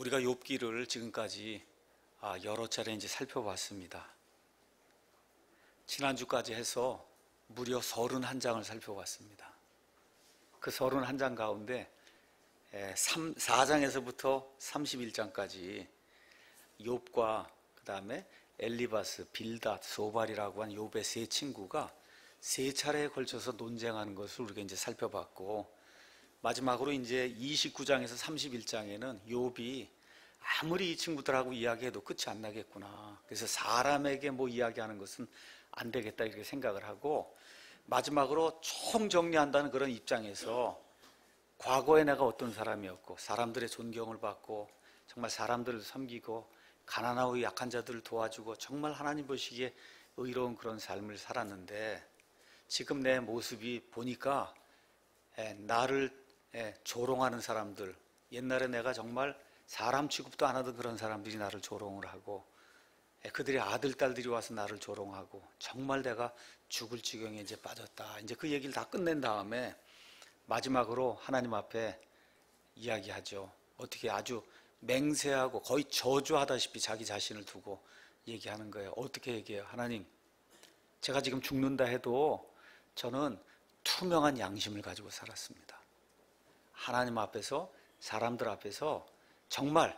우리가 욥기를 지금까지 여러 차례 이제 살펴봤습니다. 지난주까지 해서 무려 31장을 살펴봤습니다. 그 31장 가운데 4장에서부터 31장까지 욥과 그 다음에 엘리바스, 빌닷, 소발이라고 한 욥의 세 친구가 세 차례에 걸쳐서 논쟁하는 것을 우리가 이제 살펴봤고, 마지막으로 이제 29장에서 31장에는 욥이 아무리 이 친구들하고 이야기해도 끝이 안 나겠구나, 그래서 사람에게 뭐 이야기하는 것은 안 되겠다 이렇게 생각을 하고, 마지막으로 총정리한다는 그런 입장에서 과거에 내가 어떤 사람이었고 사람들의 존경을 받고 정말 사람들을 섬기고 가난하고 약한 자들을 도와주고 정말 하나님 보시기에 의로운 그런 삶을 살았는데, 지금 내 모습이 보니까 나를 조롱하는 사람들, 옛날에 내가 정말 사람 취급도 안 하던 그런 사람들이 나를 조롱을 하고 그들의 아들, 딸들이 와서 나를 조롱하고 정말 내가 죽을 지경에 이제 빠졌다. 이제 그 얘기를 다 끝낸 다음에 마지막으로 하나님 앞에 이야기하죠. 어떻게 아주 맹세하고 거의 저주하다시피 자기 자신을 두고 얘기하는 거예요. 어떻게 얘기해요? 하나님, 제가 지금 죽는다 해도 저는 투명한 양심을 가지고 살았습니다. 하나님 앞에서, 사람들 앞에서 정말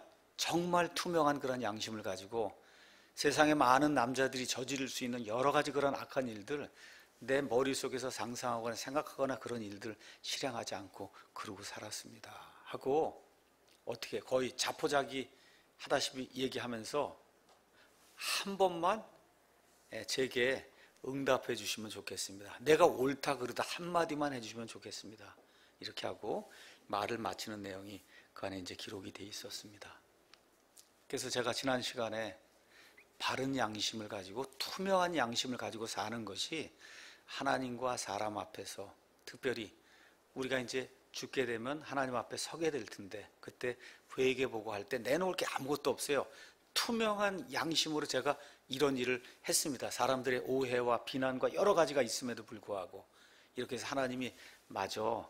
투명한 그런 양심을 가지고 세상에 많은 남자들이 저지를 수 있는 여러 가지 그런 악한 일들, 내 머릿속에서 상상하거나 생각하거나 그런 일들 실행하지 않고 그러고 살았습니다 하고, 어떻게 거의 자포자기 하다시피 얘기하면서 한 번만 제게 응답해 주시면 좋겠습니다. 내가 옳다 그르다 한마디만 해주시면 좋겠습니다. 이렇게 하고 말을 마치는 내용이 그 안에 이제 기록이 돼 있었습니다. 그래서 제가 지난 시간에 바른 양심을 가지고 투명한 양심을 가지고 사는 것이 하나님과 사람 앞에서, 특별히 우리가 이제 죽게 되면 하나님 앞에 서게 될 텐데 그때 회개 보고할 때 내놓을 게 아무것도 없어요. 투명한 양심으로 제가 이런 일을 했습니다. 사람들의 오해와 비난과 여러 가지가 있음에도 불구하고 이렇게 해서 하나님이 맞아,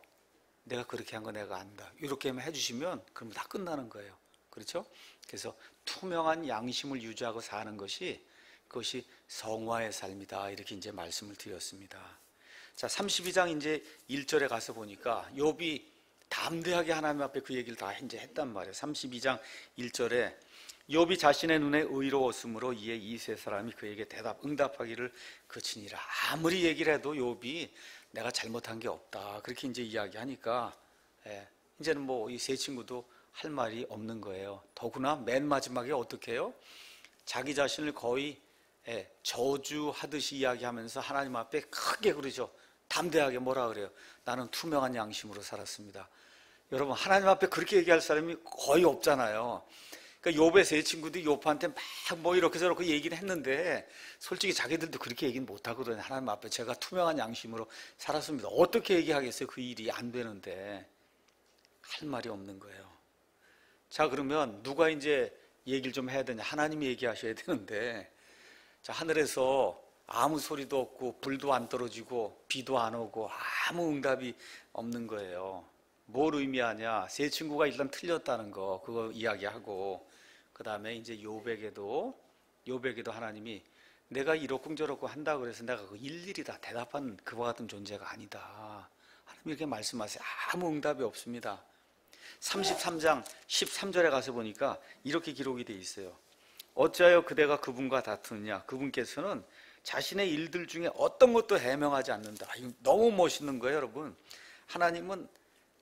내가 그렇게 한 거 내가 안다, 이렇게만 해주시면 그럼 다 끝나는 거예요. 그렇죠? 그래서 투명한 양심을 유지하고 사는 것이, 그것이 성화의 삶이다, 이렇게 이제 말씀을 드렸습니다. 자, 32장 이제 1절에 가서 보니까 욥이 담대하게 하나님 앞에 그 얘기를 다 이제 했단 말이에요. 32장 1절에 욥이 자신의 눈에 의로웠으므로 이에 이 세 사람이 그에게 응답하기를 그치니라. 아무리 얘기를 해도 욥이 내가 잘못한 게 없다, 그렇게 이제 이야기하니까 이제는 뭐 이 세 친구도 할 말이 없는 거예요. 더구나 맨 마지막에 어떻게 해요? 자기 자신을 거의 저주하듯이 이야기하면서 하나님 앞에 크게 그러죠. 담대하게 뭐라 그래요? 나는 투명한 양심으로 살았습니다. 여러분, 하나님 앞에 그렇게 얘기할 사람이 거의 없잖아요. 그러니까 욥의 세 친구들이 욥한테 막 뭐 이렇게 저렇게 얘기를 했는데 솔직히 자기들도 그렇게 얘기는 못하거든요. 하나님 앞에 제가 투명한 양심으로 살았습니다. 어떻게 얘기하겠어요? 그 일이 안 되는데. 할 말이 없는 거예요. 자, 그러면 누가 이제 얘기를 좀 해야 되냐? 하나님이 얘기하셔야 되는데, 자, 하늘에서 아무 소리도 없고 불도 안 떨어지고 비도 안 오고 아무 응답이 없는 거예요. 뭘 의미하냐? 세 친구가 일단 틀렸다는 거, 그거 이야기하고, 그 다음에 이제 욥에게도 하나님이 내가 이렇쿵저렇쿵 한다고 그래서 내가 그 일일이 다 대답하는 그와 같은 존재가 아니다, 하나님 이렇게 말씀하세요. 아무 응답이 없습니다. 33장 13절에 가서 보니까 이렇게 기록이 되어 있어요. 어찌하여 그대가 그분과 다투느냐? 그분께서는 자신의 일들 중에 어떤 것도 해명하지 않는다. 이거 너무 멋있는 거예요, 여러분. 하나님은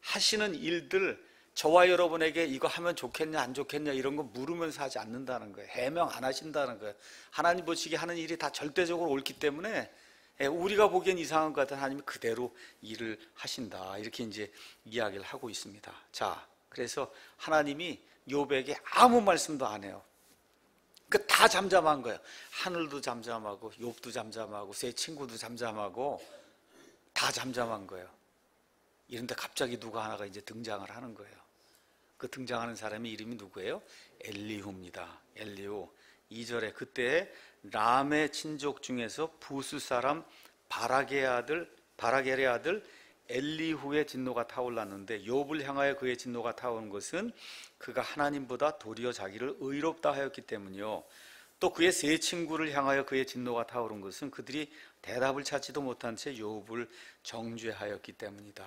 하시는 일들, 저와 여러분에게 이거 하면 좋겠냐 안 좋겠냐 이런 거 물으면서 하지 않는다는 거예요. 해명 안 하신다는 거예요. 하나님 보시기에 하는 일이 다 절대적으로 옳기 때문에 우리가 보기엔 이상한 것 같은 하나님이 그대로 일을 하신다, 이렇게 이제 이야기를 하고 있습니다. 자, 그래서 하나님이 욥에게 아무 말씀도 안 해요. 그 다 잠잠한 거예요. 하늘도 잠잠하고 욥도 잠잠하고 세 친구도 잠잠하고 다 잠잠한 거예요. 이런데 갑자기 누가 하나가 이제 등장을 하는 거예요. 그 등장하는 사람의 이름이 누구예요? 엘리후입니다. 엘리후. 2절에 그때 람의 친족 중에서 부스 사람 바라겔의 아들 엘리후의 진노가 타올랐는데 욥을 향하여 그의 진노가 타오른 것은 그가 하나님보다 도리어 자기를 의롭다 하였기 때문이요. 또 그의 세 친구를 향하여 그의 진노가 타오른 것은 그들이 대답을 찾지도 못한 채 욥을 정죄하였기 때문이다.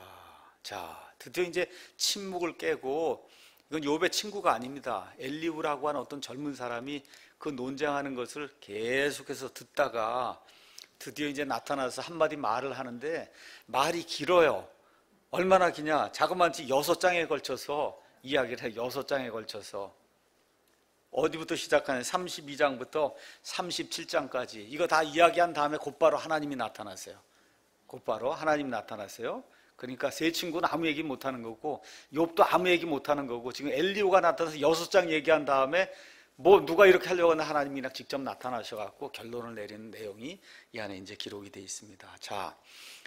자, 드디어 이제 침묵을 깨고, 이건 욥의 친구가 아닙니다. 엘리후라고 하는 어떤 젊은 사람이 그 논쟁하는 것을 계속해서 듣다가 드디어 이제 나타나서 한마디 말을 하는데 말이 길어요. 얼마나 기냐? 자그마치 6장에 걸쳐서 이야기를 해요. 6장에 걸쳐서. 어디부터 시작하냐? 32장부터 37장까지. 이거 다 이야기한 다음에 곧바로 하나님이 나타나세요. 곧바로 하나님이 나타나세요. 그러니까 세 친구는 아무 얘기 못하는 거고 욥도 아무 얘기 못하는 거고, 지금 엘리후가 나타나서 6장 얘기한 다음에 뭐 누가 이렇게 하려고 하는 하나님이 직접 나타나셔갖고 결론을 내리는 내용이 이 안에 이제 기록이 되어 있습니다. 자,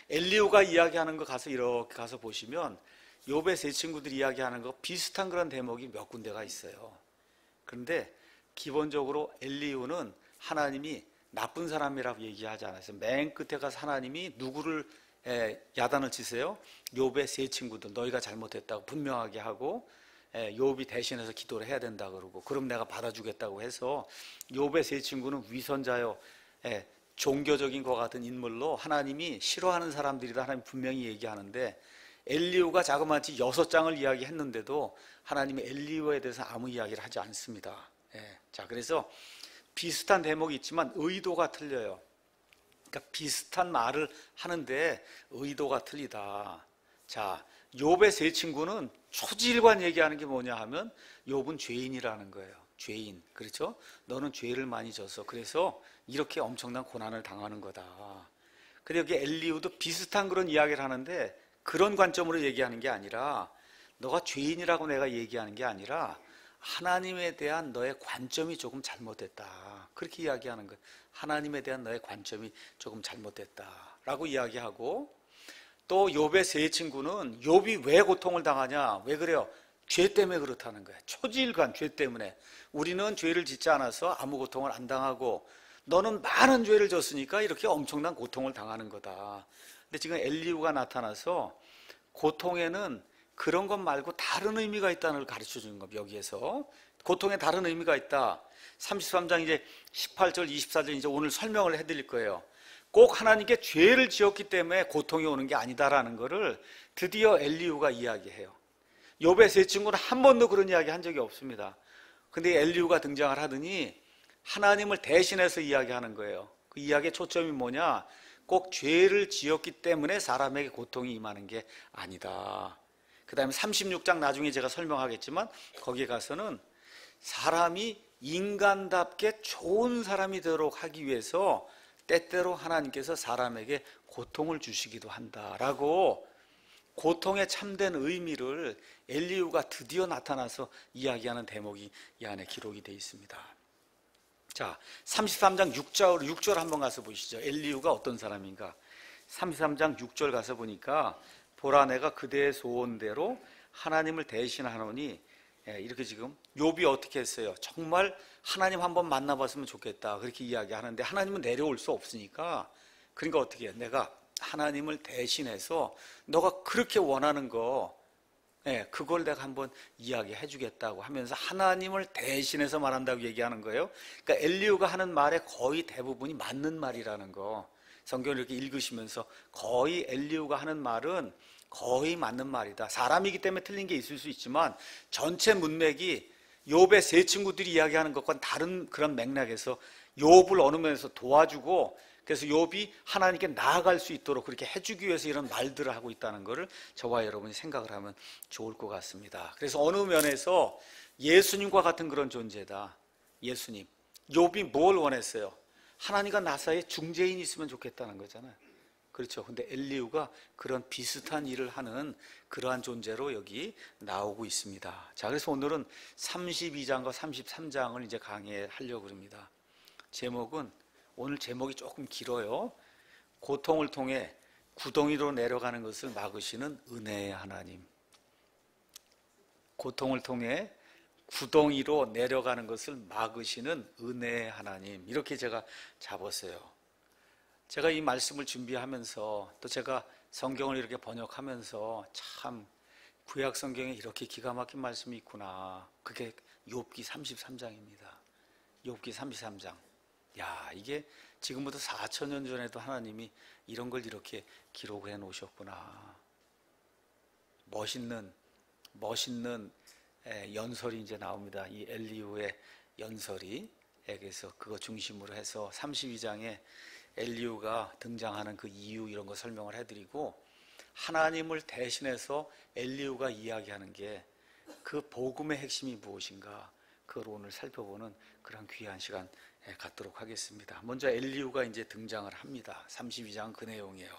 엘리후가 이야기하는 거 가서 이렇게 가서 보시면 욥의 세 친구들이 이야기하는 거 비슷한 그런 대목이 몇 군데가 있어요. 그런데 기본적으로 엘리후는 하나님이 나쁜 사람이라고 얘기하지 않았어요. 맨 끝에 가서 하나님이 누구를 야단을 치세요? 욥의 세 친구들, 너희가 잘못했다고 분명하게 하고 욥이 대신해서 기도를 해야 된다 그러고, 그럼 내가 받아주겠다고 해서 욥의 세 친구는 위선자요, 종교적인 것 같은 인물로 하나님이 싫어하는 사람들이다 하나님 분명히 얘기하는데, 엘리후가 자그마치 6장을 이야기했는데도 하나님이 엘리후에 대해서 아무 이야기를 하지 않습니다. 자, 그래서 비슷한 대목이 있지만 의도가 틀려요. 그러니까 비슷한 말을 하는데 의도가 틀리다. 자, 욥의 세 친구는 초질관 얘기하는 게 뭐냐 하면 욥은 죄인이라는 거예요. 죄인. 그렇죠? 너는 죄를 많이 져서 그래서 이렇게 엄청난 고난을 당하는 거다. 근데 여기 엘리후도 비슷한 그런 이야기를 하는데 그런 관점으로 얘기하는 게 아니라, 너가 죄인이라고 내가 얘기하는 게 아니라 하나님에 대한 너의 관점이 조금 잘못됐다. 그렇게 이야기하는 거예요. 하나님에 대한 너의 관점이 조금 잘못됐다라고 이야기하고, 또 욥의 세 친구는 욥이 왜 고통을 당하냐? 왜 그래요? 죄 때문에 그렇다는 거예요. 초질관, 죄 때문에. 우리는 죄를 짓지 않아서 아무 고통을 안 당하고 너는 많은 죄를 졌으니까 이렇게 엄청난 고통을 당하는 거다. 근데 지금 엘리후가 나타나서 고통에는 그런 것 말고 다른 의미가 있다는 걸 가르쳐 주는 겁니다. 여기에서 고통에 다른 의미가 있다. 33장 이제 18절 24절 이제 오늘 설명을 해드릴 거예요. 꼭 하나님께 죄를 지었기 때문에 고통이 오는 게 아니다라는 것을 드디어 엘리후가 이야기해요. 욥의 세 친구는 한 번도 그런 이야기 한 적이 없습니다. 근데 엘리후가 등장을 하더니 하나님을 대신해서 이야기하는 거예요. 그 이야기의 초점이 뭐냐? 꼭 죄를 지었기 때문에 사람에게 고통이 임하는 게 아니다. 그 다음에 36장 나중에 제가 설명하겠지만 거기에 가서는 사람이 인간답게 좋은 사람이 되도록 하기 위해서 때때로 하나님께서 사람에게 고통을 주시기도 한다라고 고통의 참된 의미를 엘리후가 드디어 나타나서 이야기하는 대목이 이 안에 기록이 되어 있습니다. 자, 33장 6절 한번 가서 보시죠. 엘리후가 어떤 사람인가? 33장 6절 가서 보니까 보라 내가 그대의 소원대로 하나님을 대신하노니, 이렇게 지금 욥이 어떻게 했어요? 정말 하나님 한번 만나봤으면 좋겠다 그렇게 이야기하는데 하나님은 내려올 수 없으니까, 그러니까 어떻게 해요? 내가 하나님을 대신해서 너가 그렇게 원하는 거 그걸 내가 한번 이야기해 주겠다고 하면서 하나님을 대신해서 말한다고 얘기하는 거예요. 그러니까 엘리후가 하는 말의 거의 대부분이 맞는 말이라는 거, 성경을 이렇게 읽으시면서 거의 엘리후가 하는 말은 거의 맞는 말이다. 사람이기 때문에 틀린 게 있을 수 있지만 전체 문맥이 욥의 세 친구들이 이야기하는 것과는 다른 그런 맥락에서 욥을 어느 면에서 도와주고, 그래서 욥이 하나님께 나아갈 수 있도록 그렇게 해주기 위해서 이런 말들을 하고 있다는 것을 저와 여러분이 생각을 하면 좋을 것 같습니다. 그래서 어느 면에서 예수님과 같은 그런 존재다. 예수님. 욥이 뭘 원했어요? 하나님과 나 사이에 중재인이 있으면 좋겠다는 거잖아요. 그렇죠. 근데 엘리후가 그런 비슷한 일을 하는 그러한 존재로 여기 나오고 있습니다. 자, 그래서 오늘은 32장과 33장을 이제 강의하려고 합니다. 제목은, 오늘 제목이 조금 길어요. 고통을 통해 구덩이로 내려가는 것을 막으시는 은혜의 하나님. 고통을 통해 구덩이로 내려가는 것을 막으시는 은혜의 하나님. 이렇게 제가 잡았어요. 제가 이 말씀을 준비하면서 또 제가 성경을 이렇게 번역하면서 참 구약 성경에 이렇게 기가 막힌 말씀이 있구나. 그게 욥기 33장입니다. 욥기 33장. 야, 이게 지금부터 4,000년 전에도 하나님이 이런 걸 이렇게 기록해 놓으셨구나. 멋있는 연설이 이제 나옵니다. 이 엘리후의 연설이. 그래서 그거 중심으로 해서 32장에 엘리후가 등장하는 그 이유 이런 거 설명을 해드리고, 하나님을 대신해서 엘리후가 이야기하는 게 그 복음의 핵심이 무엇인가, 그걸 오늘 살펴보는 그런 귀한 시간 갖도록 하겠습니다. 먼저 엘리후가 이제 등장을 합니다. 32장 그 내용이에요.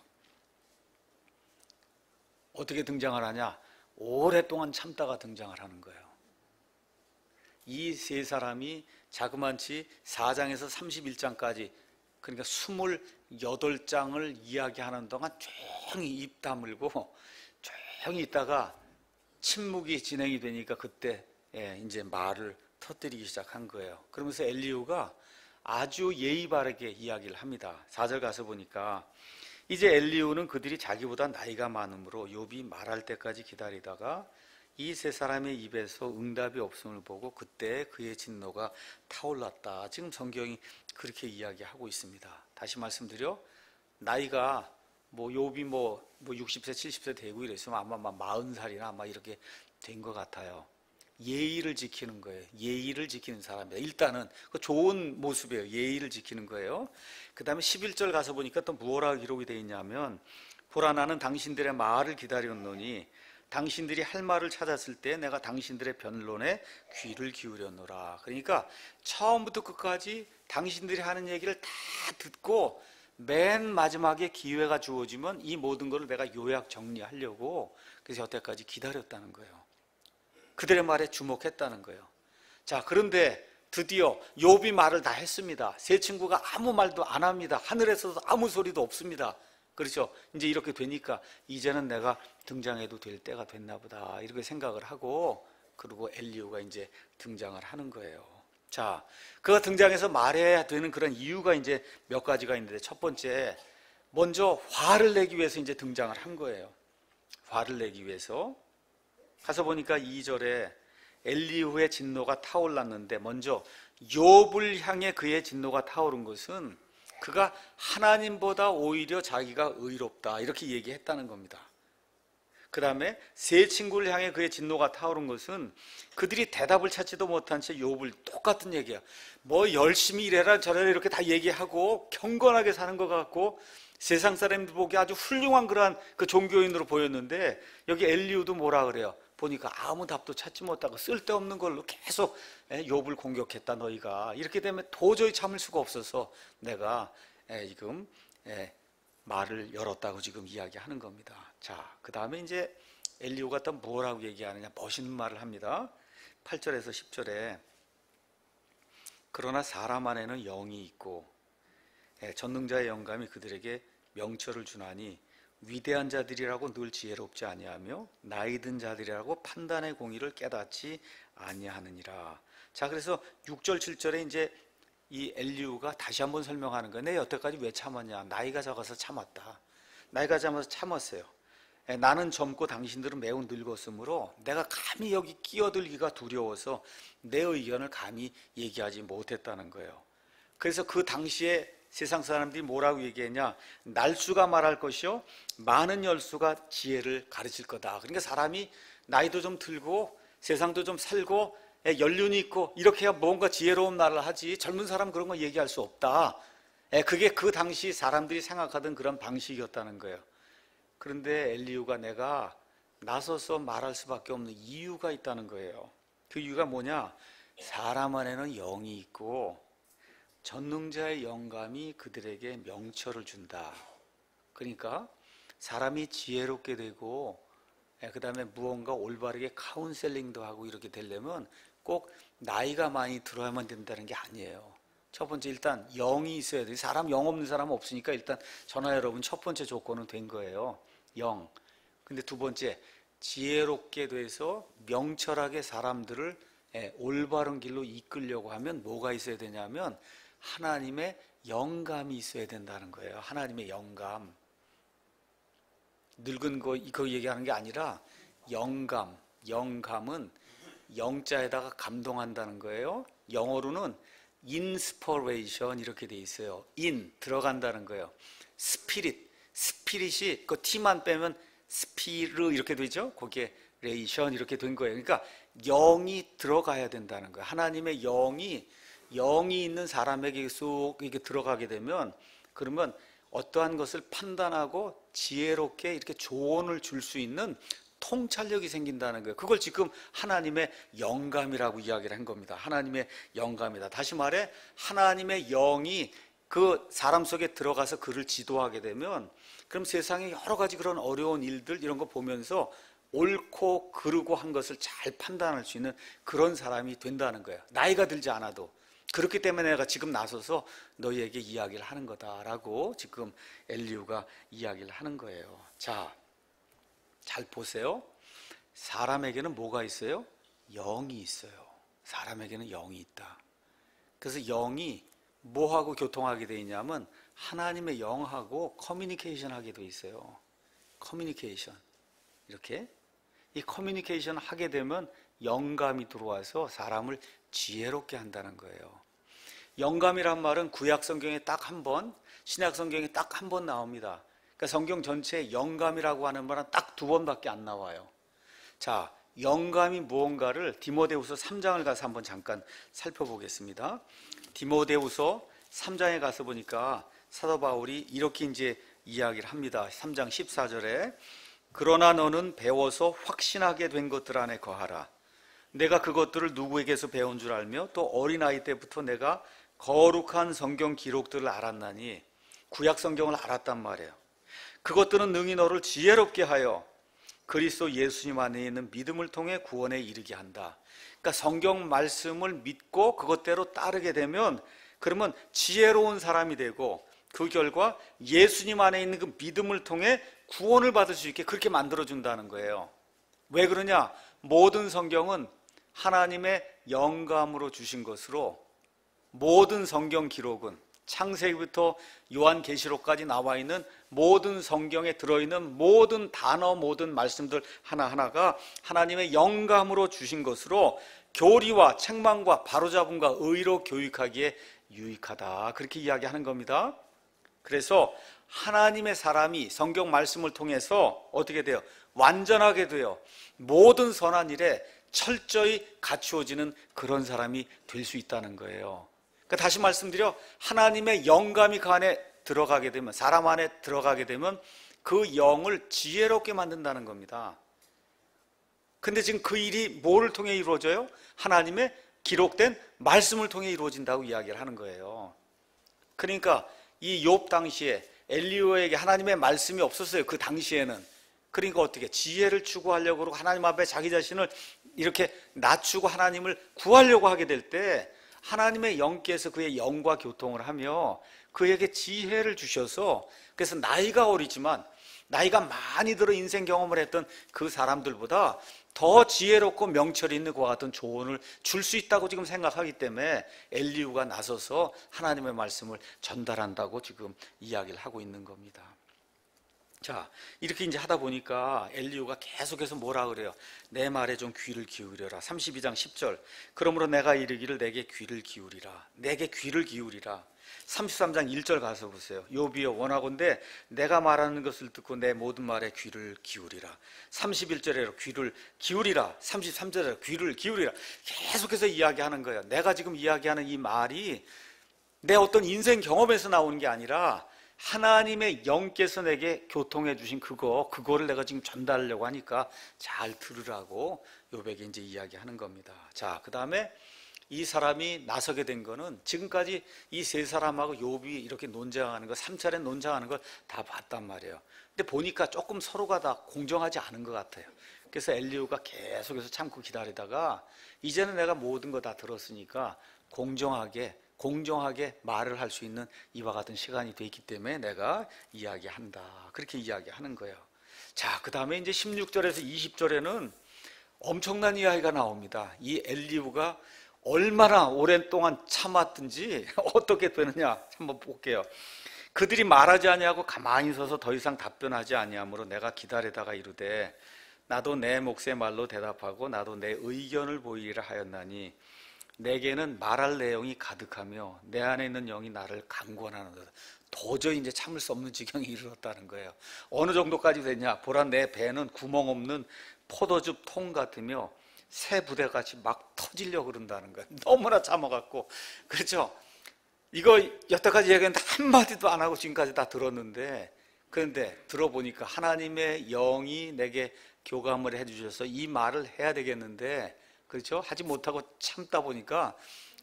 어떻게 등장을 하냐? 오랫동안 참다가 등장을 하는 거예요. 이 세 사람이 자그만치 4장에서 31장까지, 그러니까 28장을 이야기하는 동안 조용히 입 다물고 조용히 있다가 침묵이 진행이 되니까 그때 이제 말을 터뜨리기 시작한 거예요. 그러면서 엘리후가 아주 예의 바르게 이야기를 합니다. 4절 가서 보니까 이제 엘리후는 그들이 자기보다 나이가 많으므로 욥이 말할 때까지 기다리다가 이 세 사람의 입에서 응답이 없음을 보고 그때 그의 진노가 타올랐다. 지금 성경이 그렇게 이야기하고 있습니다. 다시 말씀드려, 나이가 욥이 60세 70세 되고 이랬으면 아마 40살이나 아마 이렇게 된 것 같아요. 예의를 지키는 거예요. 예의를 지키는 사람이에요. 일단은 그 좋은 모습이에요. 예의를 지키는 거예요. 그 다음에 11절 가서 보니까 또 무엇라 기록이 되어 있냐면, 보라 나는 당신들의 말을 기다렸노니 당신들이 할 말을 찾았을 때 내가 당신들의 변론에 귀를 기울였노라. 그러니까 처음부터 끝까지 당신들이 하는 얘기를 다 듣고 맨 마지막에 기회가 주어지면 이 모든 것을 내가 요약 정리하려고 그래서 여태까지 기다렸다는 거예요. 그들의 말에 주목했다는 거예요. 자, 그런데 드디어 욥이 말을 다 했습니다. 세 친구가 아무 말도 안 합니다. 하늘에서도 아무 소리도 없습니다. 그렇죠? 이제 이렇게 되니까 이제는 내가 등장해도 될 때가 됐나 보다 이렇게 생각을 하고, 그리고 엘리후가 이제 등장을 하는 거예요. 자, 그가 등장해서 말해야 되는 그런 이유가 이제 몇 가지가 있는데, 첫 번째, 먼저 화를 내기 위해서 이제 등장을 한 거예요. 화를 내기 위해서. 가서 보니까 2절에 엘리후의 진노가 타올랐는데, 먼저 욥을 향해 그의 진노가 타오른 것은 그가 하나님보다 오히려 자기가 의롭다 이렇게 얘기했다는 겁니다. 그 다음에 세 친구를 향해 그의 진노가 타오른 것은 그들이 대답을 찾지도 못한 채 욥을 똑같은 얘기야. 열심히 일해라 저래라 이렇게 다 얘기하고 경건하게 사는 것 같고 세상 사람들 보기 아주 훌륭한 그러한 그 종교인으로 보였는데, 여기 엘리후도 뭐라 그래요? 보니까 아무 답도 찾지 못하고 쓸데없는 걸로 계속 욥을 공격했다 너희가. 이렇게 되면 도저히 참을 수가 없어서 내가 지금 말을 열었다고 지금 이야기하는 겁니다. 자, 그 다음에 이제 엘리후가 또 뭐라고 얘기하느냐, 멋있는 말을 합니다. 8절에서 10절에 그러나 사람 안에는 영이 있고 전능자의 영감이 그들에게 명철을 주나니 위대한 자들이라고 늘 지혜롭지 아니하며 나이 든 자들이라고 판단의 공의를 깨닫지 아니하느니라. 자, 그래서 6절 7절에 이제 이 엘리후가 다시 한번 설명하는 거예요. 내 여태까지 왜 참았냐? 나이가 적어서 참았다. 나이가 적어서 참았어요. 나는 젊고 당신들은 매우 늙었으므로 내가 감히 여기 끼어들기가 두려워서 내 의견을 감히 얘기하지 못했다는 거예요. 그래서 그 당시에 세상 사람들이 뭐라고 얘기했냐? 날수가 말할 것이요 많은 열수가 지혜를 가르칠 거다. 그러니까 사람이 나이도 좀 들고 세상도 좀 살고 연륜이 있고 이렇게 해야 뭔가 지혜로운 말을 하지, 젊은 사람 그런 거 얘기할 수 없다. 그게 그 당시 사람들이 생각하던 그런 방식이었다는 거예요. 그런데 엘리후가 내가 나서서 말할 수밖에 없는 이유가 있다는 거예요. 그 이유가 뭐냐? 사람 안에는 영이 있고 전능자의 영감이 그들에게 명철을 준다. 그러니까 사람이 지혜롭게 되고 그 다음에 무언가 올바르게 카운셀링도 하고 이렇게 되려면 꼭 나이가 많이 들어야만 된다는 게 아니에요. 첫 번째, 일단 영이 있어야 돼요. 사람 영 없는 사람은 없으니까 일단 저나 여러분 첫 번째 조건은 된 거예요. 영. 근데 두 번째, 지혜롭게 돼서 명철하게 사람들을 올바른 길로 이끌려고 하면 뭐가 있어야 되냐면 하나님의 영감이 있어야 된다는 거예요. 하나님의 영감. 늙은 거 이거 얘기하는 게 아니라 영감. 영감은 영자에다가 감동한다는 거예요. 영어로는 inspiration 이렇게 돼 있어요. in 들어간다는 거예요. spirit, spirit이 그 t만 빼면 스피르 이렇게 되죠. 거기에 레이션 이렇게 된 거예요. 그러니까 영이 들어가야 된다는 거예요. 하나님의 영이 있는 사람에게 쏙 이렇게 들어가게 되면, 그러면 어떠한 것을 판단하고 지혜롭게 이렇게 조언을 줄 수 있는 통찰력이 생긴다는 거예요. 그걸 지금 하나님의 영감이라고 이야기를 한 겁니다. 하나님의 영감이다. 다시 말해 하나님의 영이 그 사람 속에 들어가서 그를 지도하게 되면, 그럼 세상에 여러 가지 그런 어려운 일들 이런 거 보면서 옳고 그르고 한 것을 잘 판단할 수 있는 그런 사람이 된다는 거예요. 나이가 들지 않아도. 그렇기 때문에 내가 지금 나서서 너희에게 이야기를 하는 거다라고 지금 엘리후가 이야기를 하는 거예요. 자, 잘 보세요. 사람에게는 뭐가 있어요? 영이 있어요. 사람에게는 영이 있다. 그래서 영이 뭐하고 교통하게 돼 있냐면 하나님의 영하고 커뮤니케이션 하게 돼 있어요. 커뮤니케이션. 이렇게 이 커뮤니케이션 하게 되면 영감이 들어와서 사람을 지혜롭게 한다는 거예요. 영감이란 말은 구약 성경에 딱 한 번, 신약 성경에 딱 한 번 나옵니다. 그러니까 성경 전체에 영감이라고 하는 말은 딱 두 번밖에 안 나와요. 자, 영감이 무언가를 디모데후서 3장을 가서 한번 잠깐 살펴보겠습니다. 디모데후서 3장에 가서 보니까 사도 바울이 이렇게 이제 이야기를 합니다. 3장 14절에 그러나 너는 배워서 확신하게 된 것들 안에 거하라. 내가 그것들을 누구에게서 배운 줄 알며 또 어린아이 때부터 내가 거룩한 성경 기록들을 알았나니, 구약 성경을 알았단 말이에요. 그것들은 능히 너를 지혜롭게 하여 그리스도 예수님 안에 있는 믿음을 통해 구원에 이르게 한다. 그러니까 성경 말씀을 믿고 그것대로 따르게 되면 그러면 지혜로운 사람이 되고, 그 결과 예수님 안에 있는 그 믿음을 통해 구원을 받을 수 있게 그렇게 만들어준다는 거예요. 왜 그러냐? 모든 성경은 하나님의 영감으로 주신 것으로, 모든 성경 기록은 창세기부터 요한계시록까지 나와 있는 모든 성경에 들어있는 모든 단어, 모든 말씀들 하나하나가 하나님의 영감으로 주신 것으로 교리와 책망과 바로잡음과 의로 교육하기에 유익하다. 그렇게 이야기하는 겁니다. 그래서 하나님의 사람이 성경 말씀을 통해서 어떻게 돼요? 완전하게 돼요. 모든 선한 일에 철저히 갖추어지는 그런 사람이 될 수 있다는 거예요. 그러니까 다시 말씀드려, 하나님의 영감이 그 안에 들어가게 되면, 사람 안에 들어가게 되면 그 영을 지혜롭게 만든다는 겁니다. 근데 지금 그 일이 뭐를 통해 이루어져요? 하나님의 기록된 말씀을 통해 이루어진다고 이야기를 하는 거예요. 그러니까 이 욥 당시에 엘리후에게 하나님의 말씀이 없었어요. 그 당시에는. 그러니까 어떻게 지혜를 추구하려고 그러고 하나님 앞에 자기 자신을 이렇게 낮추고 하나님을 구하려고 하게 될 때 하나님의 영께서 그의 영과 교통을 하며 그에게 지혜를 주셔서, 그래서 나이가 어리지만 나이가 많이 들어 인생 경험을 했던 그 사람들보다 더 지혜롭고 명철이 있는 그와 같은 조언을 줄 수 있다고 지금 생각하기 때문에 엘리후가 나서서 하나님의 말씀을 전달한다고 지금 이야기를 하고 있는 겁니다. 자, 이렇게 이제 하다 보니까 엘리후가 계속해서 뭐라 그래요? 내 말에 좀 귀를 기울여라. 32장 10절. 그러므로 내가 이르기를 내게 귀를 기울이라. 내게 귀를 기울이라. 33장 1절 가서 보세요. 욥이여 원하건대 내가 말하는 것을 듣고 내 모든 말에 귀를 기울이라. 31절에 귀를 기울이라. 33절에 귀를 기울이라. 계속해서 이야기하는 거예요. 내가 지금 이야기하는 이 말이 내 어떤 인생 경험에서 나오는 게 아니라 하나님의 영께서 내게 교통해 주신 그거를 내가 지금 전달하려고 하니까 잘 들으라고 욥에게 이제 이야기하는 겁니다. 자, 그 다음에 이 사람이 나서게 된 거는 지금까지 이 세 사람하고 욥이 이렇게 논쟁하는 거, 3차례 논쟁하는 걸 다 봤단 말이에요. 근데 보니까 조금 서로가 다 공정하지 않은 것 같아요. 그래서 엘리후가 계속해서 참고 기다리다가 이제는 내가 모든 거 다 들었으니까 공정하게 말을 할 수 있는 이와 같은 시간이 돼 있기 때문에 내가 이야기한다. 그렇게 이야기하는 거예요. 자, 그 다음에 이제 16절에서 20절에는 엄청난 이야기가 나옵니다. 이 엘리후가 얼마나 오랜 동안 참았든지 어떻게 되느냐 한번 볼게요. 그들이 말하지 아니하고 가만히 서서 더 이상 답변하지 아니하므로 내가 기다리다가 이르되 나도 내 몫의 말로 대답하고 나도 내 의견을 보이리라 하였나니 내게는 말할 내용이 가득하며 내 안에 있는 영이 나를 강권하는도다. 도저히 이제 참을 수 없는 지경에 이르렀다는 거예요. 어느 정도까지 됐냐? 보라, 내 배는 구멍 없는 포도즙 통 같으며 새 부대같이 막 터지려고 그런다는 거예요. 너무나 참아갖고. 그렇죠? 이거 여태까지 얘기했는데 한마디도 안 하고 지금까지 다 들었는데, 그런데 들어보니까 하나님의 영이 내게 교감을 해주셔서 이 말을 해야 되겠는데, 그렇죠? 하지 못하고 참다 보니까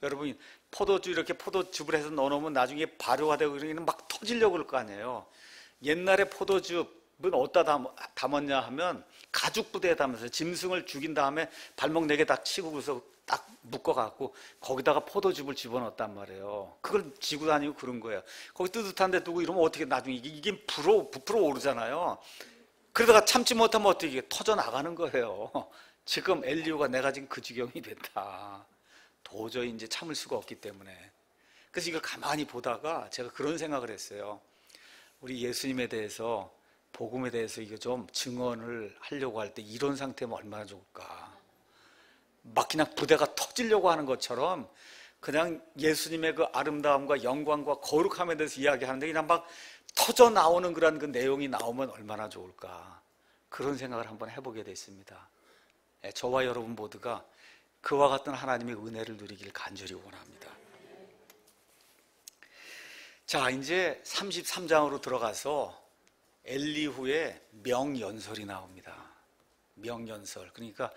여러분, 포도주 이렇게 포도즙을 해서 넣어놓으면 나중에 발효가 되고 그러면 막 터지려고 그럴 거 아니에요. 옛날에 포도즙은 어디다 담았냐 하면 가죽 부대에 담아서 짐승을 죽인 다음에 발목 4개 딱 치고 그래서 딱 묶어갖고 거기다가 포도즙을 집어넣었단 말이에요. 그걸 지고 다니고 그런 거예요. 거기 뜨뜻한 데 두고 이러면 어떻게 나중에 이게 부풀어 오르잖아요. 그러다가 참지 못하면 어떻게 터져 나가는 거예요. 지금 엘리후가 내가 지금 그 지경이 됐다. 도저히 이제 참을 수가 없기 때문에. 그래서 이걸 가만히 보다가 제가 그런 생각을 했어요. 우리 예수님에 대해서, 복음에 대해서 이거 좀 증언을 하려고 할 때 이런 상태면 얼마나 좋을까. 막 그냥 부대가 터지려고 하는 것처럼 그냥 예수님의 그 아름다움과 영광과 거룩함에 대해서 이야기하는데 그냥 막 터져 나오는 그런 그 내용이 나오면 얼마나 좋을까. 그런 생각을 한번 해보게 됐습니다. 저와 여러분 모두가 그와 같은 하나님의 은혜를 누리길 간절히 원합니다. 자, 이제 33장으로 들어가서 엘리후의 명연설이 나옵니다. 명연설. 그러니까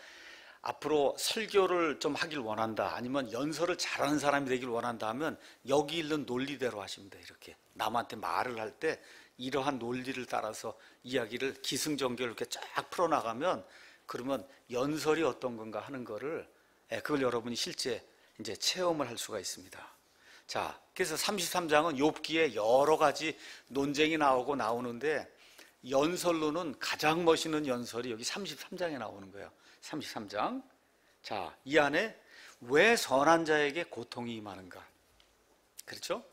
앞으로 설교를 좀 하길 원한다, 아니면 연설을 잘하는 사람이 되길 원한다 하면 여기 있는 논리대로 하시면 돼요. 이렇게 남한테 말을 할 때 이러한 논리를 따라서 이야기를 기승전결 이렇게 쫙 풀어나가면, 그러면 연설이 어떤 건가 하는 거를, 그걸 여러분이 실제 이제 체험을 할 수가 있습니다. 자, 그래서 33장은 욥기에 여러 가지 논쟁이 나오는데 연설로는 가장 멋있는 연설이 여기 33장에 나오는 거예요. 33장. 자, 이 안에 왜 선한 자에게 고통이 임하는가? 그렇죠?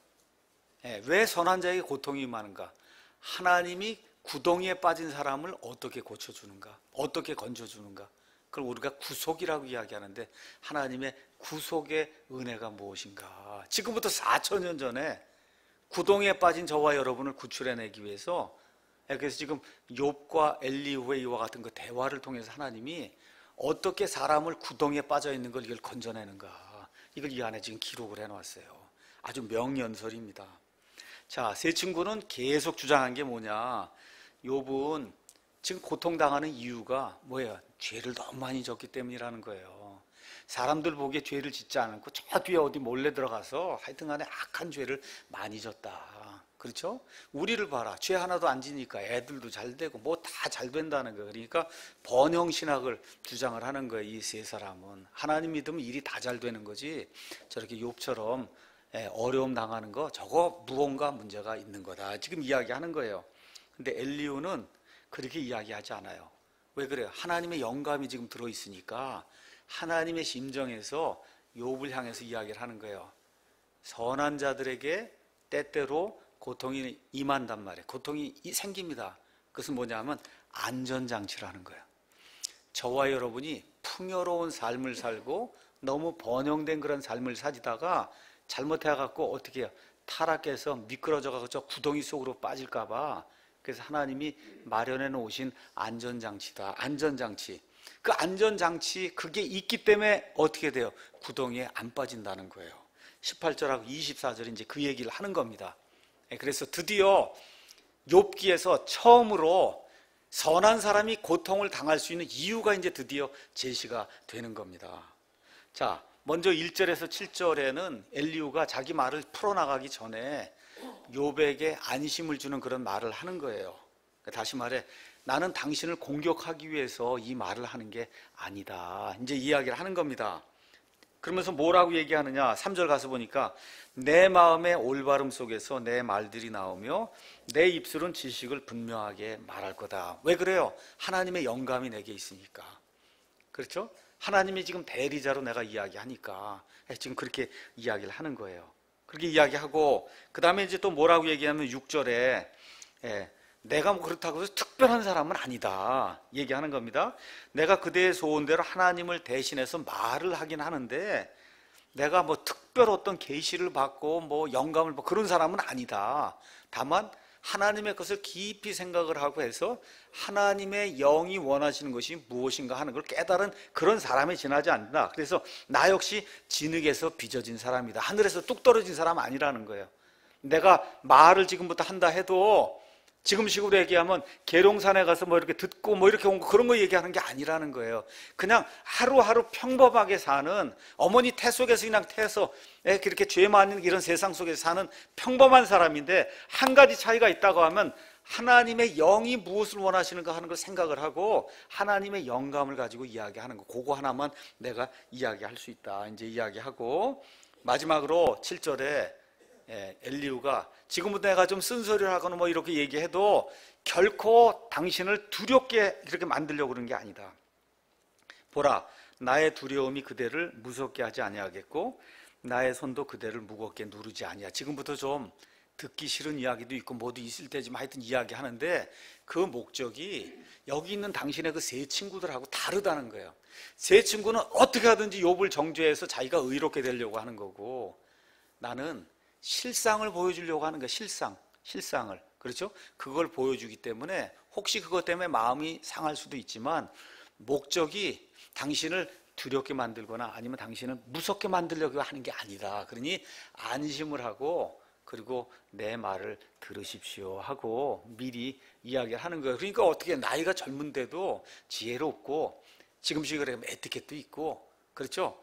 왜 선한 자에게 고통이 임하는가? 하나님이 구덩이에 빠진 사람을 어떻게 고쳐주는가? 어떻게 건져주는가? 그걸 우리가 구속이라고 이야기하는데 하나님의 구속의 은혜가 무엇인가? 지금부터 4,000년 전에 구덩이에 빠진 저와 여러분을 구출해내기 위해서, 그래서 지금 욥과 엘리후의 이와 같은 그 대화를 통해서 하나님이 어떻게 사람을 구덩이에 빠져 있는 걸 이걸 건져내는가, 이걸 이 안에 지금 기록을 해놨어요. 아주 명연설입니다. 자, 세 친구는 계속 주장한 게 뭐냐? 욥은 지금 고통당하는 이유가 뭐예요? 죄를 너무 많이 졌기 때문이라는 거예요. 사람들 보기에 죄를 짓지 않고 저 뒤에 어디 몰래 들어가서 하여튼간에 악한 죄를 많이 졌다. 그렇죠? 우리를 봐라. 죄 하나도 안 지니까 애들도 잘 되고 뭐 다 잘 된다는 거예요. 그러니까 번영신학을 주장을 하는 거예요. 이 세 사람은. 하나님 믿으면 일이 다 잘 되는 거지, 저렇게 욥처럼 어려움 당하는 거, 저거 무언가 문제가 있는 거다, 지금 이야기하는 거예요. 근데 엘리후는 그렇게 이야기하지 않아요. 왜 그래요? 하나님의 영감이 지금 들어있으니까 하나님의 심정에서 욥을 향해서 이야기를 하는 거예요. 선한 자들에게 때때로 고통이 임한단 말이에요. 고통이 생깁니다. 그것은 뭐냐면 안전장치라는 거예요. 저와 여러분이 풍요로운 삶을 살고 너무 번영된 그런 삶을 사지다가 잘못해갖고 어떻게 해요? 타락해서 미끄러져가지고 저 구덩이 속으로 빠질까봐, 그래서 하나님이 마련해 놓으신 안전장치다. 안전장치. 그 안전장치, 그게 있기 때문에 어떻게 돼요? 구덩이에 안 빠진다는 거예요. 18절하고 24절이 이제 그 얘기를 하는 겁니다. 그래서 드디어 욥기에서 처음으로 선한 사람이 고통을 당할 수 있는 이유가 이제 드디어 제시가 되는 겁니다. 자, 먼저 1절에서 7절에는 엘리후가 자기 말을 풀어나가기 전에 욥에게 안심을 주는 그런 말을 하는 거예요. 다시 말해, 나는 당신을 공격하기 위해서 이 말을 하는 게 아니다, 이제 이야기를 하는 겁니다. 그러면서 뭐라고 얘기하느냐? 3절 가서 보니까 내 마음의 올바름 속에서 내 말들이 나오며 내 입술은 지식을 분명하게 말할 거다. 왜 그래요? 하나님의 영감이 내게 있으니까. 그렇죠? 하나님이 지금 대리자로 내가 이야기하니까 지금 그렇게 이야기를 하는 거예요. 그렇게 이야기하고 그 다음에 이제 또 뭐라고 얘기하면 6절에 내가 뭐 그렇다고 해서 특별한 사람은 아니다 얘기하는 겁니다. 내가 그대의 소원대로 하나님을 대신해서 말을 하긴 하는데 내가 뭐 특별 어떤 계시를 받고 뭐 영감을 받고 그런 사람은 아니다. 다만 하나님의 것을 깊이 생각을 하고 해서 하나님의 영이 원하시는 것이 무엇인가 하는 걸 깨달은 그런 사람에 지나지 않는다. 그래서 나 역시 진흙에서 빚어진 사람이다. 하늘에서 뚝 떨어진 사람 아니라는 거예요. 내가 말을 지금부터 한다 해도 지금식으로 얘기하면 계룡산에 가서 뭐 이렇게 듣고 뭐 이렇게 온 거 그런 거 얘기하는 게 아니라는 거예요. 그냥 하루하루 평범하게 사는 어머니 태 속에서 그냥 태서 그렇게 죄 많은 이런 세상 속에서 사는 평범한 사람인데 한 가지 차이가 있다고 하면 하나님의 영이 무엇을 원하시는가 하는 걸 생각을 하고 하나님의 영감을 가지고 이야기하는 거, 그거 하나만 내가 이야기할 수 있다 이제 이야기하고 마지막으로 7절에 엘리후가 지금부터 내가 좀 쓴소리를 하거나 뭐 이렇게 얘기해도 결코 당신을 두렵게 이렇게 만들려고 그런 게 아니다. 보라, 나의 두려움이 그대를 무섭게 하지 아니하겠고 나의 손도 그대를 무겁게 누르지 아니하. 지금부터 좀 듣기 싫은 이야기도 있고 뭐도 있을 테지만 하여튼 이야기하는데 그 목적이 여기 있는 당신의 그 세 친구들하고 다르다는 거예요. 세 친구는 어떻게 하든지 욥을 정죄해서 자기가 의롭게 되려고 하는 거고 나는 실상을 보여주려고 하는 거예요. 실상을. 그렇죠? 그걸 보여주기 때문에 혹시 그것 때문에 마음이 상할 수도 있지만 목적이 당신을 두렵게 만들거나 아니면 당신을 무섭게 만들려고 하는 게 아니다. 그러니 안심을 하고 그리고 내 말을 들으십시오 하고 미리 이야기를 하는 거예요. 그러니까 어떻게 나이가 젊은데도 지혜롭고 지금식으로 하면 에티켓도 있고 그렇죠?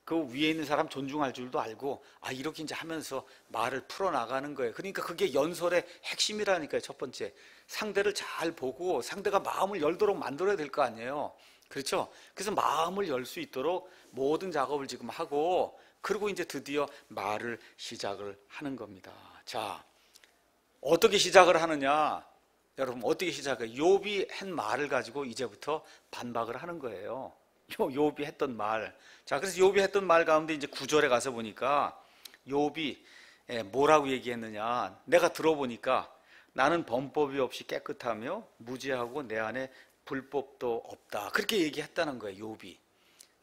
그 위에 있는 사람 존중할 줄도 알고 이렇게 이제 하면서 말을 풀어나가는 거예요. 그러니까 그게 연설의 핵심이라니까요. 첫 번째 상대를 잘 보고 상대가 마음을 열도록 만들어야 될 거 아니에요. 그렇죠? 그래서 마음을 열 수 있도록 모든 작업을 지금 하고 그리고 이제 드디어 말을 시작을 하는 겁니다. 자, 어떻게 시작을 하느냐? 여러분 어떻게 시작해요? 욥이 한 말을 가지고 이제부터 반박을 하는 거예요. 욥이 했던 말. 자, 그래서 욥이 했던 말 가운데 이제 9절에 가서 보니까 욥이 뭐라고 얘기했느냐? 내가 들어보니까 나는 범법이 없이 깨끗하며 무죄하고 내 안에 불법도 없다. 그렇게 얘기했다는 거예요, 욥이.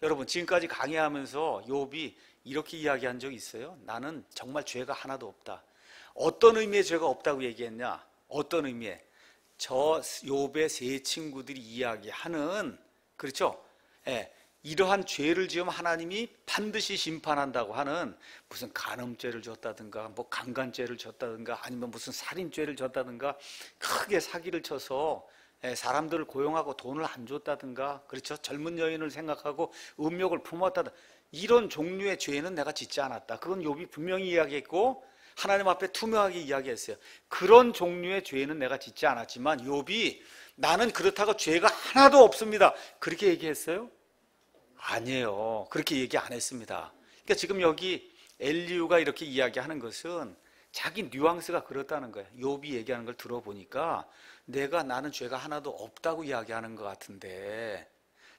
여러분, 지금까지 강의하면서 욥이 이렇게 이야기한 적 있어요? 나는 정말 죄가 하나도 없다. 어떤 의미의 죄가 없다고 얘기했냐? 어떤 의미에? 저 욥의 세 친구들이 이야기하는 그렇죠? 이러한 죄를 지으면 하나님이 반드시 심판한다고 하는 무슨 간음죄를 졌다든가 뭐 강간죄를 졌다든가 아니면 무슨 살인죄를 졌다든가 크게 사기를 쳐서 사람들을 고용하고 돈을 안 줬다든가 그렇죠? 젊은 여인을 생각하고 음욕을 품었다든가 이런 종류의 죄는 내가 짓지 않았다. 그건 욥이 분명히 이야기했고 하나님 앞에 투명하게 이야기했어요. 그런 종류의 죄는 내가 짓지 않았지만 욥이 나는 그렇다고 죄가 하나도 없습니다. 그렇게 얘기했어요? 아니에요. 그렇게 얘기 안 했습니다. 그러니까 지금 여기 엘리후가 이렇게 이야기하는 것은 자기 뉘앙스가 그렇다는 거예요. 욥이 얘기하는 걸 들어보니까 나는 죄가 하나도 없다고 이야기하는 것 같은데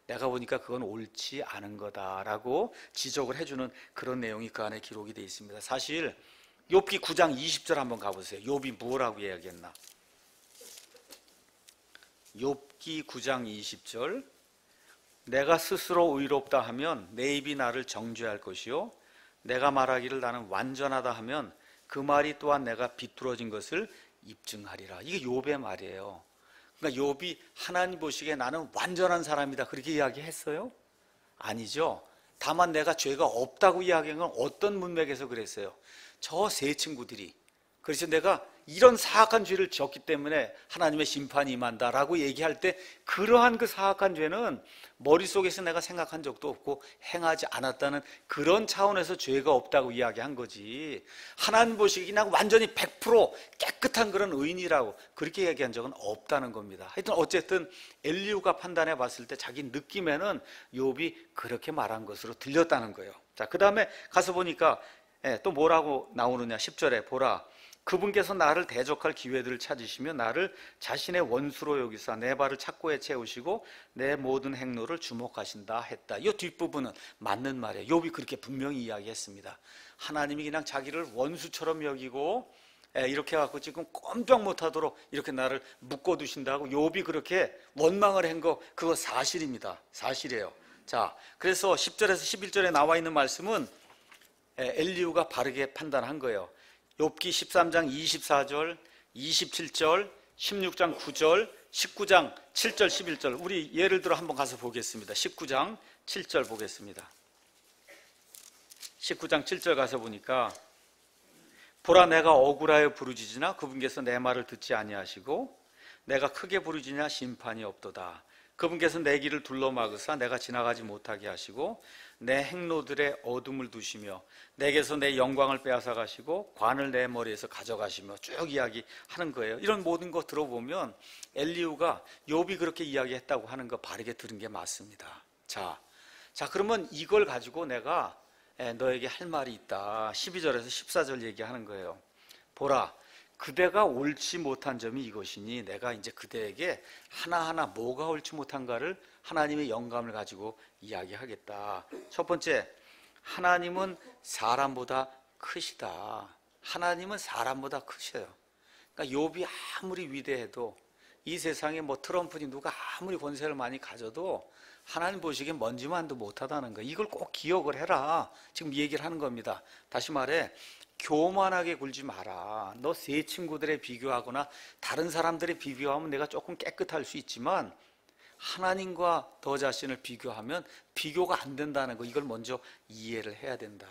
내가 보니까 그건 옳지 않은 거다라고 지적을 해주는 그런 내용이 그 안에 기록이 되어 있습니다. 사실 욥기 9장 20절 한번 가보세요. 욥이 뭐라고 이야기했나? 욥기 9장 20절 내가 스스로 의롭다 하면 내 입이 나를 정죄할 것이요 내가 말하기를 나는 완전하다 하면 그 말이 또한 내가 비뚤어진 것을 입증하리라. 이게 욥의 말이에요. 그러니까 욥이 하나님 보시기에 나는 완전한 사람이다 그렇게 이야기했어요? 아니죠. 다만 내가 죄가 없다고 이야기한 건 어떤 문맥에서 그랬어요? 저 세 친구들이 그래서 내가 이런 사악한 죄를 지었기 때문에 하나님의 심판이 임한다라고 얘기할 때 그러한 그 사악한 죄는 머릿속에서 내가 생각한 적도 없고 행하지 않았다는 그런 차원에서 죄가 없다고 이야기한 거지 하나님 보시기에 그냥 완전히 100% 깨끗한 그런 의인이라고 그렇게 얘기한 적은 없다는 겁니다. 하여튼 어쨌든 엘리후가 판단해 봤을 때 자기 느낌에는 욥이 그렇게 말한 것으로 들렸다는 거예요. 자, 그 다음에 가서 보니까 또 뭐라고 나오느냐 10절에 보라 그분께서 나를 대적할 기회들을 찾으시며 나를 자신의 원수로 여기사 내 발을 착고에 채우시고 내 모든 행로를 주목하신다 했다. 이 뒷부분은 맞는 말이에요. 욥이 그렇게 분명히 이야기했습니다. 하나님이 그냥 자기를 원수처럼 여기고 이렇게 해갖고 지금 꼼짝 못하도록 이렇게 나를 묶어두신다고 욥이 그렇게 원망을 한 거, 그거 사실입니다. 사실이에요. 자, 그래서 10절에서 11절에 나와 있는 말씀은 엘리후가 바르게 판단한 거예요. 욥기 13장 24절, 27절, 16장 9절, 19장 7절, 11절. 우리 예를 들어 한번 가서 보겠습니다. 19장 7절 보겠습니다. 19장 7절 가서 보니까 보라, 내가 억울하여 부르짖으나 그분께서 내 말을 듣지 아니하시고 내가 크게 부르짖으나 심판이 없도다. 그분께서 내 길을 둘러막으사 내가 지나가지 못하게 하시고 내 행로들의 어둠을 두시며 내게서 내 영광을 빼앗아 가시고 관을 내 머리에서 가져가시며 쭉 이야기하는 거예요. 이런 모든 거 들어보면 엘리후가 욥이 그렇게 이야기했다고 하는 거 바르게 들은 게 맞습니다. 자, 그러면 이걸 가지고 내가 너에게 할 말이 있다. 12절에서 14절 얘기하는 거예요. 보라, 그대가 옳지 못한 점이 이것이니 내가 이제 그대에게 하나하나 뭐가 옳지 못한가를 하나님의 영감을 가지고 이야기하겠다. 첫 번째, 하나님은 사람보다 크시다. 하나님은 사람보다 크셔요. 그러니까 욥이 아무리 위대해도 이 세상에 뭐 트럼프니 누가 아무리 권세를 많이 가져도 하나님 보시기엔 먼지만도 못하다는 거, 이걸 꼭 기억을 해라. 지금 이 얘기를 하는 겁니다. 다시 말해, 교만하게 굴지 마라. 너 새 친구들에 비교하거나 다른 사람들에 비교하면 내가 조금 깨끗할 수 있지만 하나님과 너 자신을 비교하면 비교가 안 된다는 거, 이걸 먼저 이해를 해야 된다.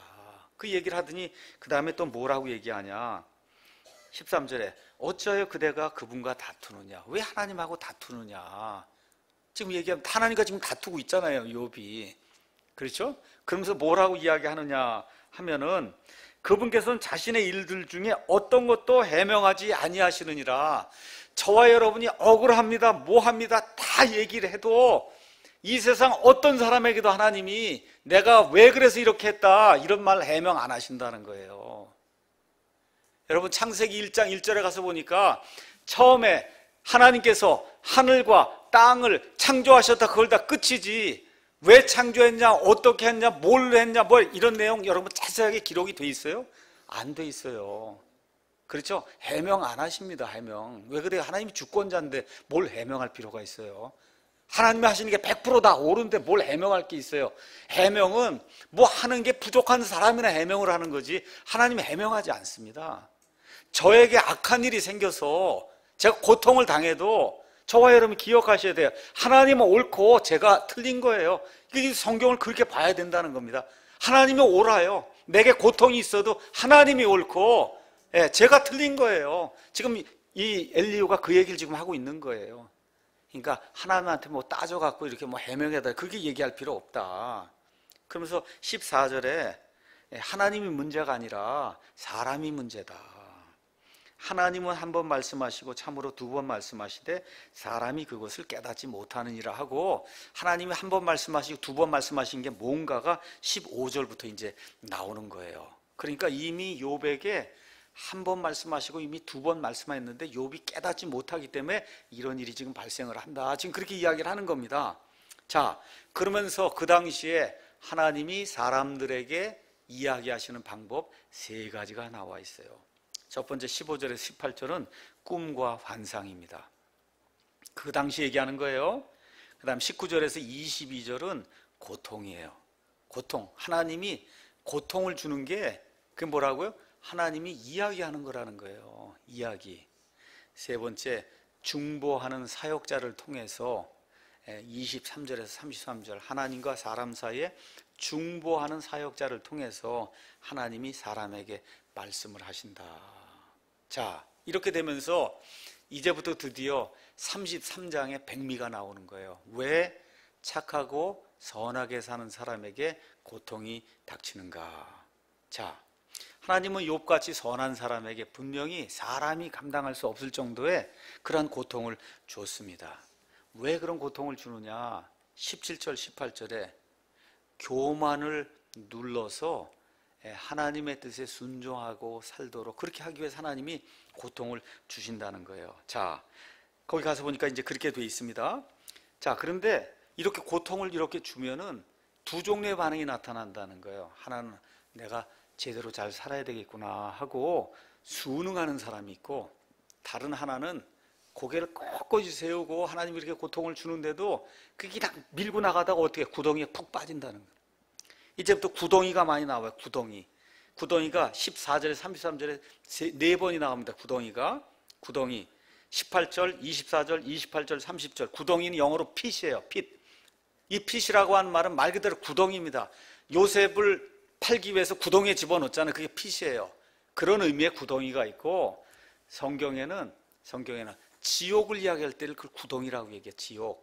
그 얘기를 하더니 그 다음에 또 뭐라고 얘기하냐. 13절에 어찌하여 그대가 그분과 다투느냐. 왜 하나님하고 다투느냐. 지금 얘기하면 하나님과 지금 다투고 있잖아요, 욥이. 그렇죠? 그러면서 뭐라고 이야기하느냐 하면은 그분께서는 자신의 일들 중에 어떤 것도 해명하지 아니하시느니라. 저와 여러분이 억울합니다, 뭐합니다 다 얘기를 해도 이 세상 어떤 사람에게도 하나님이 내가 왜 그래서 이렇게 했다 이런 말 해명 안 하신다는 거예요. 여러분, 창세기 1장 1절에 가서 보니까 처음에 하나님께서 하늘과 땅을 창조하셨다, 그걸 다 끝이지 왜 창조했냐, 어떻게 했냐, 뭘 했냐, 뭐 이런 내용 여러분 자세하게 기록이 돼 있어요? 안 돼 있어요. 그렇죠? 해명 안 하십니다. 해명. 왜 그래요? 하나님이 주권자인데 뭘 해명할 필요가 있어요? 하나님이 하시는 게 100%다 옳은데 뭘 해명할 게 있어요? 해명은 뭐 하는 게 부족한 사람이나 해명을 하는 거지 하나님이 해명하지 않습니다. 저에게 악한 일이 생겨서 제가 고통을 당해도 저와 여러분 기억하셔야 돼요. 하나님은 옳고 제가 틀린 거예요. 이 성경을 그렇게 봐야 된다는 겁니다. 하나님이 옳아요. 내게 고통이 있어도 하나님이 옳고 제가 틀린 거예요. 지금 이 엘리후가 그 얘기를 지금 하고 있는 거예요. 그러니까 하나님한테 뭐 따져갖고 이렇게 뭐 해명해다 그렇게 얘기할 필요 없다. 그러면서 14절에 하나님이 문제가 아니라 사람이 문제다. 하나님은 한 번 말씀하시고 참으로 두 번 말씀하시되 사람이 그것을 깨닫지 못하느니라 하고, 하나님이 한 번 말씀하시고 두 번 말씀하신 게 뭔가가 15절부터 이제 나오는 거예요. 그러니까 이미 욥에게 한 번 말씀하시고 이미 두 번 말씀했는데 욥이 깨닫지 못하기 때문에 이런 일이 지금 발생을 한다. 지금 그렇게 이야기를 하는 겁니다. 자, 그러면서 그 당시에 하나님이 사람들에게 이야기하시는 방법 세 가지가 나와 있어요. 첫 번째 15절에서 18절은 꿈과 환상입니다. 그 당시 얘기하는 거예요. 그 다음 19절에서 22절은 고통이에요. 고통. 하나님이 고통을 주는 게 그게 뭐라고요? 하나님이 이야기하는 거라는 거예요. 이야기. 세 번째, 중보하는 사역자를 통해서 23절에서 33절 하나님과 사람 사이에 중보하는 사역자를 통해서 하나님이 사람에게 말씀을 하신다. 자, 이렇게 되면서 이제부터 드디어 33장에 백미가 나오는 거예요. 왜 착하고 선하게 사는 사람에게 고통이 닥치는가? 자, 하나님은 욥같이 선한 사람에게 분명히 사람이 감당할 수 없을 정도의 그런 고통을 줬습니다. 왜 그런 고통을 주느냐? 17절 18절에 교만을 눌러서 하나님의 뜻에 순종하고 살도록 그렇게 하기 위해서 하나님이 고통을 주신다는 거예요. 자, 거기 가서 보니까 이제 그렇게 돼 있습니다. 자, 그런데 이렇게 고통을 이렇게 주면은 두 종류의 반응이 나타난다는 거예요. 하나는 내가 제대로 잘 살아야 되겠구나 하고 순응하는 사람이 있고, 다른 하나는 고개를 꼿꼿이 세우고 하나님이 이렇게 고통을 주는데도 그게 딱 밀고 나가다가 어떻게 구덩이에 푹 빠진다는 거예요. 이제부터 구덩이가 많이 나와요. 구덩이가 14절에 33절에 네 번이 나옵니다. 구덩이 18절, 24절, 28절, 30절. 구덩이는 영어로 핏이에요. 이 핏이라고 하는 말은 말 그대로 구덩이입니다. 요셉을 팔기 위해서 구덩이에 집어넣었잖아요. 그게 핏이에요. 그런 의미의 구덩이가 있고, 성경에는 지옥을 이야기할 때를 그 구덩이라고 얘기해요.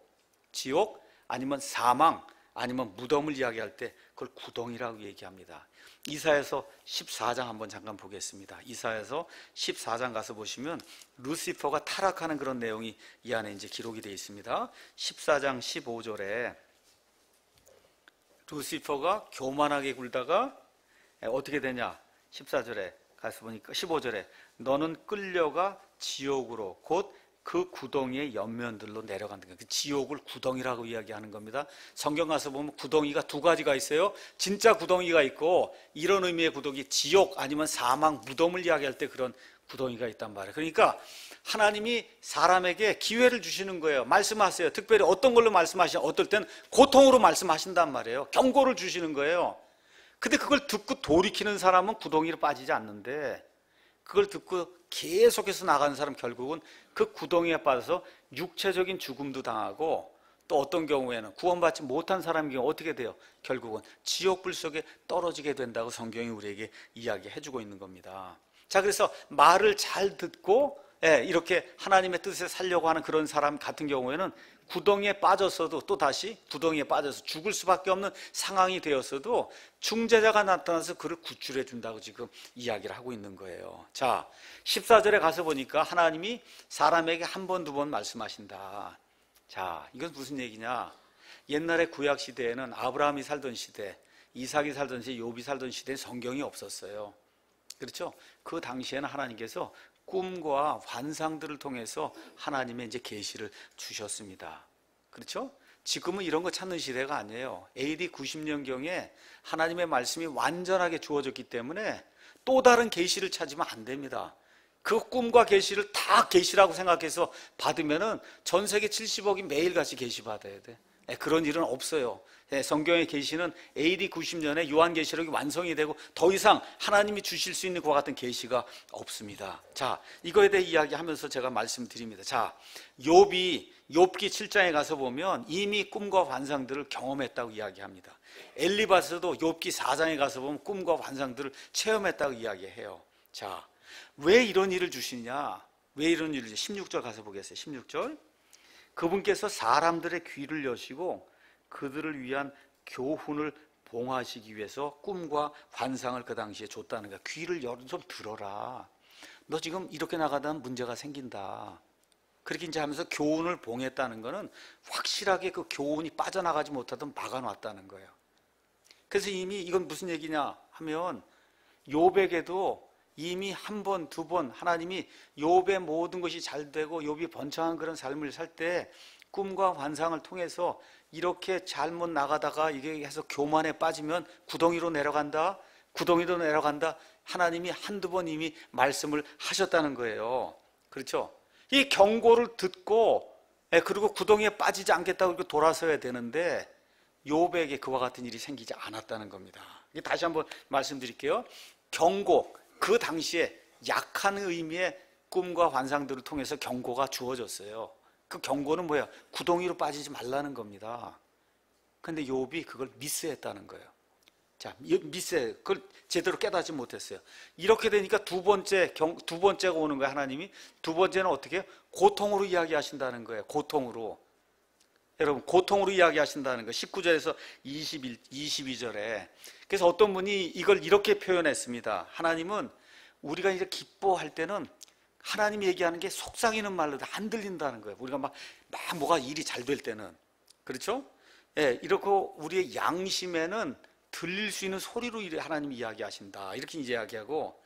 지옥 아니면 사망 아니면 무덤을 이야기할 때 그걸 구덩이라고 얘기합니다. 이사야서 14장 한번 잠깐 보겠습니다. 이사야서 14장 가서 보시면 루시퍼가 타락하는 그런 내용이 이 안에 이제 기록이 되어 있습니다. 14장 15절에 루시퍼가 교만하게 굴다가 어떻게 되냐? 14절에 가서 보니까 15절에 너는 끌려가 지옥으로 곧 그 구덩이의 옆면들로 내려간다. 그 지옥을 구덩이라고 이야기하는 겁니다. 성경 가서 보면 구덩이가 두 가지가 있어요. 진짜 구덩이가 있고, 이런 의미의 구덩이, 지옥 아니면 사망, 무덤을 이야기할 때 그런 구덩이가 있단 말이에요. 그러니까 하나님이 사람에게 기회를 주시는 거예요. 말씀하세요. 특별히 어떤 걸로 말씀하시냐? 어떨 땐 고통으로 말씀하신단 말이에요. 경고를 주시는 거예요. 근데 그걸 듣고 돌이키는 사람은 구덩이로 빠지지 않는데, 그걸 듣고 계속해서 나가는 사람 결국은 그 구덩이에 빠져서 육체적인 죽음도 당하고, 또 어떤 경우에는 구원받지 못한 사람의 경우 어떻게 돼요? 결국은 지옥불 속에 떨어지게 된다고 성경이 우리에게 이야기해주고 있는 겁니다. 자, 그래서 말을 잘 듣고 이렇게 하나님의 뜻에 살려고 하는 그런 사람 같은 경우에는 구덩이에 빠졌어도 또 다시 구덩이에 빠져서 죽을 수밖에 없는 상황이 되었어도 중재자가 나타나서 그를 구출해 준다고 지금 이야기를 하고 있는 거예요. 자, 14절에 가서 보니까 하나님이 사람에게 한 번, 두 번 말씀하신다. 자, 이건 무슨 얘기냐? 옛날에 구약 시대에는 아브라함이 살던 시대, 이삭이 살던 시대, 욥이 살던 시대에 성경이 없었어요. 그렇죠? 그 당시에는 하나님께서 꿈과 환상들을 통해서 하나님의 이제 계시를 주셨습니다. 그렇죠? 지금은 이런 거 찾는 시대가 아니에요. AD 90년경에 하나님의 말씀이 완전하게 주어졌기 때문에 또 다른 계시를 찾으면 안 됩니다. 그 꿈과 계시를 다 계시라고 생각해서 받으면은 전 세계 70억이 매일같이 계시 받아야 돼. 그런 일은 없어요. 성경의 계시는 AD 90년에 요한계시록이 완성이 되고 더 이상 하나님이 주실 수 있는 그와 같은 계시가 없습니다. 자, 이거에 대해 이야기하면서 제가 말씀드립니다. 자, 욥기 7장에 가서 보면 이미 꿈과 환상들을 경험했다고 이야기합니다. 엘리바스도 욥기 4장에 가서 보면 꿈과 환상들을 체험했다고 이야기해요. 자, 왜 이런 일을 주시냐? 왜 이런 일을 16절 가서 보겠어요. 16절. 그분께서 사람들의 귀를 여시고 그들을 위한 교훈을 봉하시기 위해서 꿈과 환상을 그 당시에 줬다는 거야. 귀를 열어 좀 들어라. 너 지금 이렇게 나가다 문제가 생긴다. 그렇게 이제 하면서 교훈을 봉했다는 거는 확실하게 그 교훈이 빠져나가지 못하도록 막아놨다는 거예요. 그래서 이미 이건 무슨 얘기냐 하면 욥에게도 이미 한 번, 두 번 하나님이 욥의 모든 것이 잘 되고 욥이 번창한 그런 삶을 살 때 꿈과 환상을 통해서 이렇게 잘못 나가다가 이게 해서 교만에 빠지면 구덩이로 내려간다. 하나님이 한두 번 이미 말씀을 하셨다는 거예요. 그렇죠? 이 경고를 듣고 그리고 구덩이에 빠지지 않겠다고 이렇게 돌아서야 되는데 욥에게 그와 같은 일이 생기지 않았다는 겁니다. 다시 한번 말씀드릴게요. 경고, 그 당시에 약한 의미의 꿈과 환상들을 통해서 경고가 주어졌어요. 그 경고는 뭐야? 구덩이로 빠지지 말라는 겁니다. 근데 욥이 그걸 미스했다는 거예요. 자, 그걸 제대로 깨닫지 못했어요. 이렇게 되니까 두 번째가 오는 거예요. 하나님이 두 번째는 어떻게 해요? 고통으로 이야기하신다는 거예요. 고통으로. 여러분, 고통으로 이야기하신다는 거예요. 19절에서 22절에. 그래서 어떤 분이 이걸 이렇게 표현했습니다. 하나님은 우리가 이제 기뻐할 때는 하나님이 얘기하는 게 속삭이는 말로도 안 들린다는 거예요. 우리가 막 뭐가 일이 잘 될 때는. 그렇죠? 예, 이렇게 우리의 양심에는 들릴 수 있는 소리로 하나님이 이야기하신다. 이렇게 이제 이야기하고,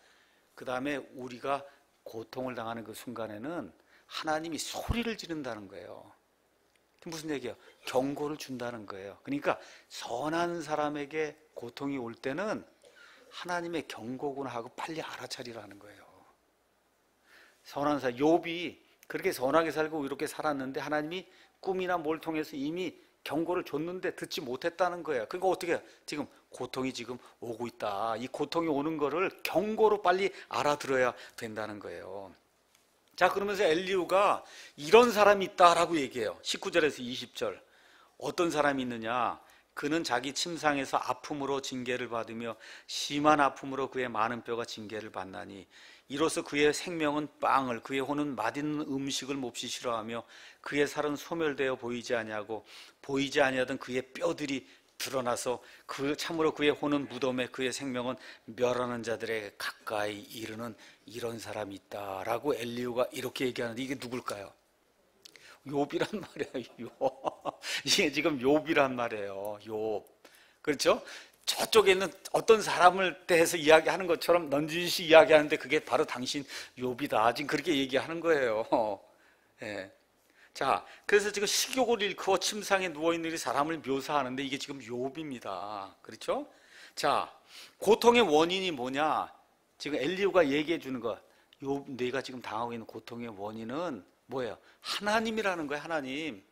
그 다음에 우리가 고통을 당하는 그 순간에는 하나님이 소리를 지른다는 거예요. 무슨 얘기예요? 경고를 준다는 거예요. 그러니까 선한 사람에게 고통이 올 때는 하나님의 경고구나 하고 빨리 알아차리라는 거예요. 선한 사람, 욥이 그렇게 선하게 살고 이렇게 살았는데 하나님이 꿈이나 뭘 통해서 이미 경고를 줬는데 듣지 못했다는 거예요. 그러니까 어떻게 해요? 지금 고통이 지금 오고 있다. 이 고통이 오는 거를 경고로 빨리 알아들어야 된다는 거예요. 자, 그러면서 엘리후가 이런 사람이 있다라고 얘기해요. 19절에서 20절. 어떤 사람이 있느냐? 그는 자기 침상에서 아픔으로 징계를 받으며 심한 아픔으로 그의 많은 뼈가 징계를 받나니 이로써 그의 생명은 빵을, 그의 혼은 맛있는 음식을 몹시 싫어하며 그의 살은 소멸되어 보이지 아니하고 보이지 아니하던 그의 뼈들이 드러나서 참으로 그의 혼은 무덤에 그의 생명은 멸하는 자들에게 가까이 이르는 이런 사람이 있다라고 엘리후가 이렇게 얘기하는데, 이게 누굴까요? 욥이란 말이에요. 욥. 이게 지금 욥이란 말이에요. 욥. 그렇죠? 저쪽에 있는 어떤 사람을 대해서 이야기하는 것처럼 넌지시 이야기하는데 그게 바로 당신 욥이다. 지금 그렇게 얘기하는 거예요. 예. 자, 그래서 지금 식욕을 잃고 침상에 누워있는 이 사람을 묘사하는데 이게 지금 욥입니다. 그렇죠? 자, 고통의 원인이 뭐냐? 지금 엘리후가 얘기해 주는 거. 욥, 내가 지금 당하고 있는 고통의 원인은 뭐예요? 하나님이라는 거예요. 하나님.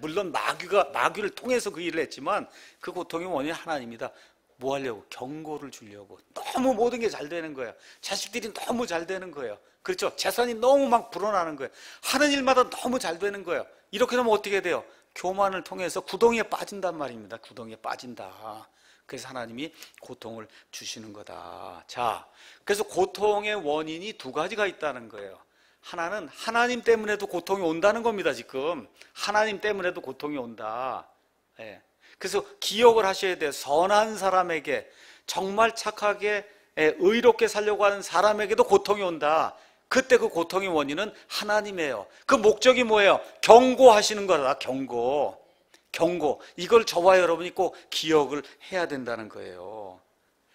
물론 마귀를 통해서 그 일을 했지만 그 고통의 원인이 하나님이다. 뭐 하려고? 경고를 주려고. 너무 모든 게 잘 되는 거예요. 자식들이 너무 잘 되는 거예요. 그렇죠? 재산이 너무 막 불어나는 거예요. 하는 일마다 너무 잘 되는 거예요. 이렇게 되면 어떻게 돼요? 교만을 통해서 구덩이에 빠진단 말입니다. 구덩이에 빠진다. 그래서 하나님이 고통을 주시는 거다. 자, 그래서 고통의 원인이 두 가지가 있다는 거예요. 하나는 하나님 때문에도 고통이 온다는 겁니다. 지금 하나님 때문에도 고통이 온다. 예. 그래서 기억을 하셔야 돼요. 선한 사람에게, 정말 착하게 의롭게 살려고 하는 사람에게도 고통이 온다. 그때 그 고통의 원인은 하나님이에요. 그 목적이 뭐예요? 경고하시는 거다. 경고. 이걸 저와 여러분이 꼭 기억을 해야 된다는 거예요.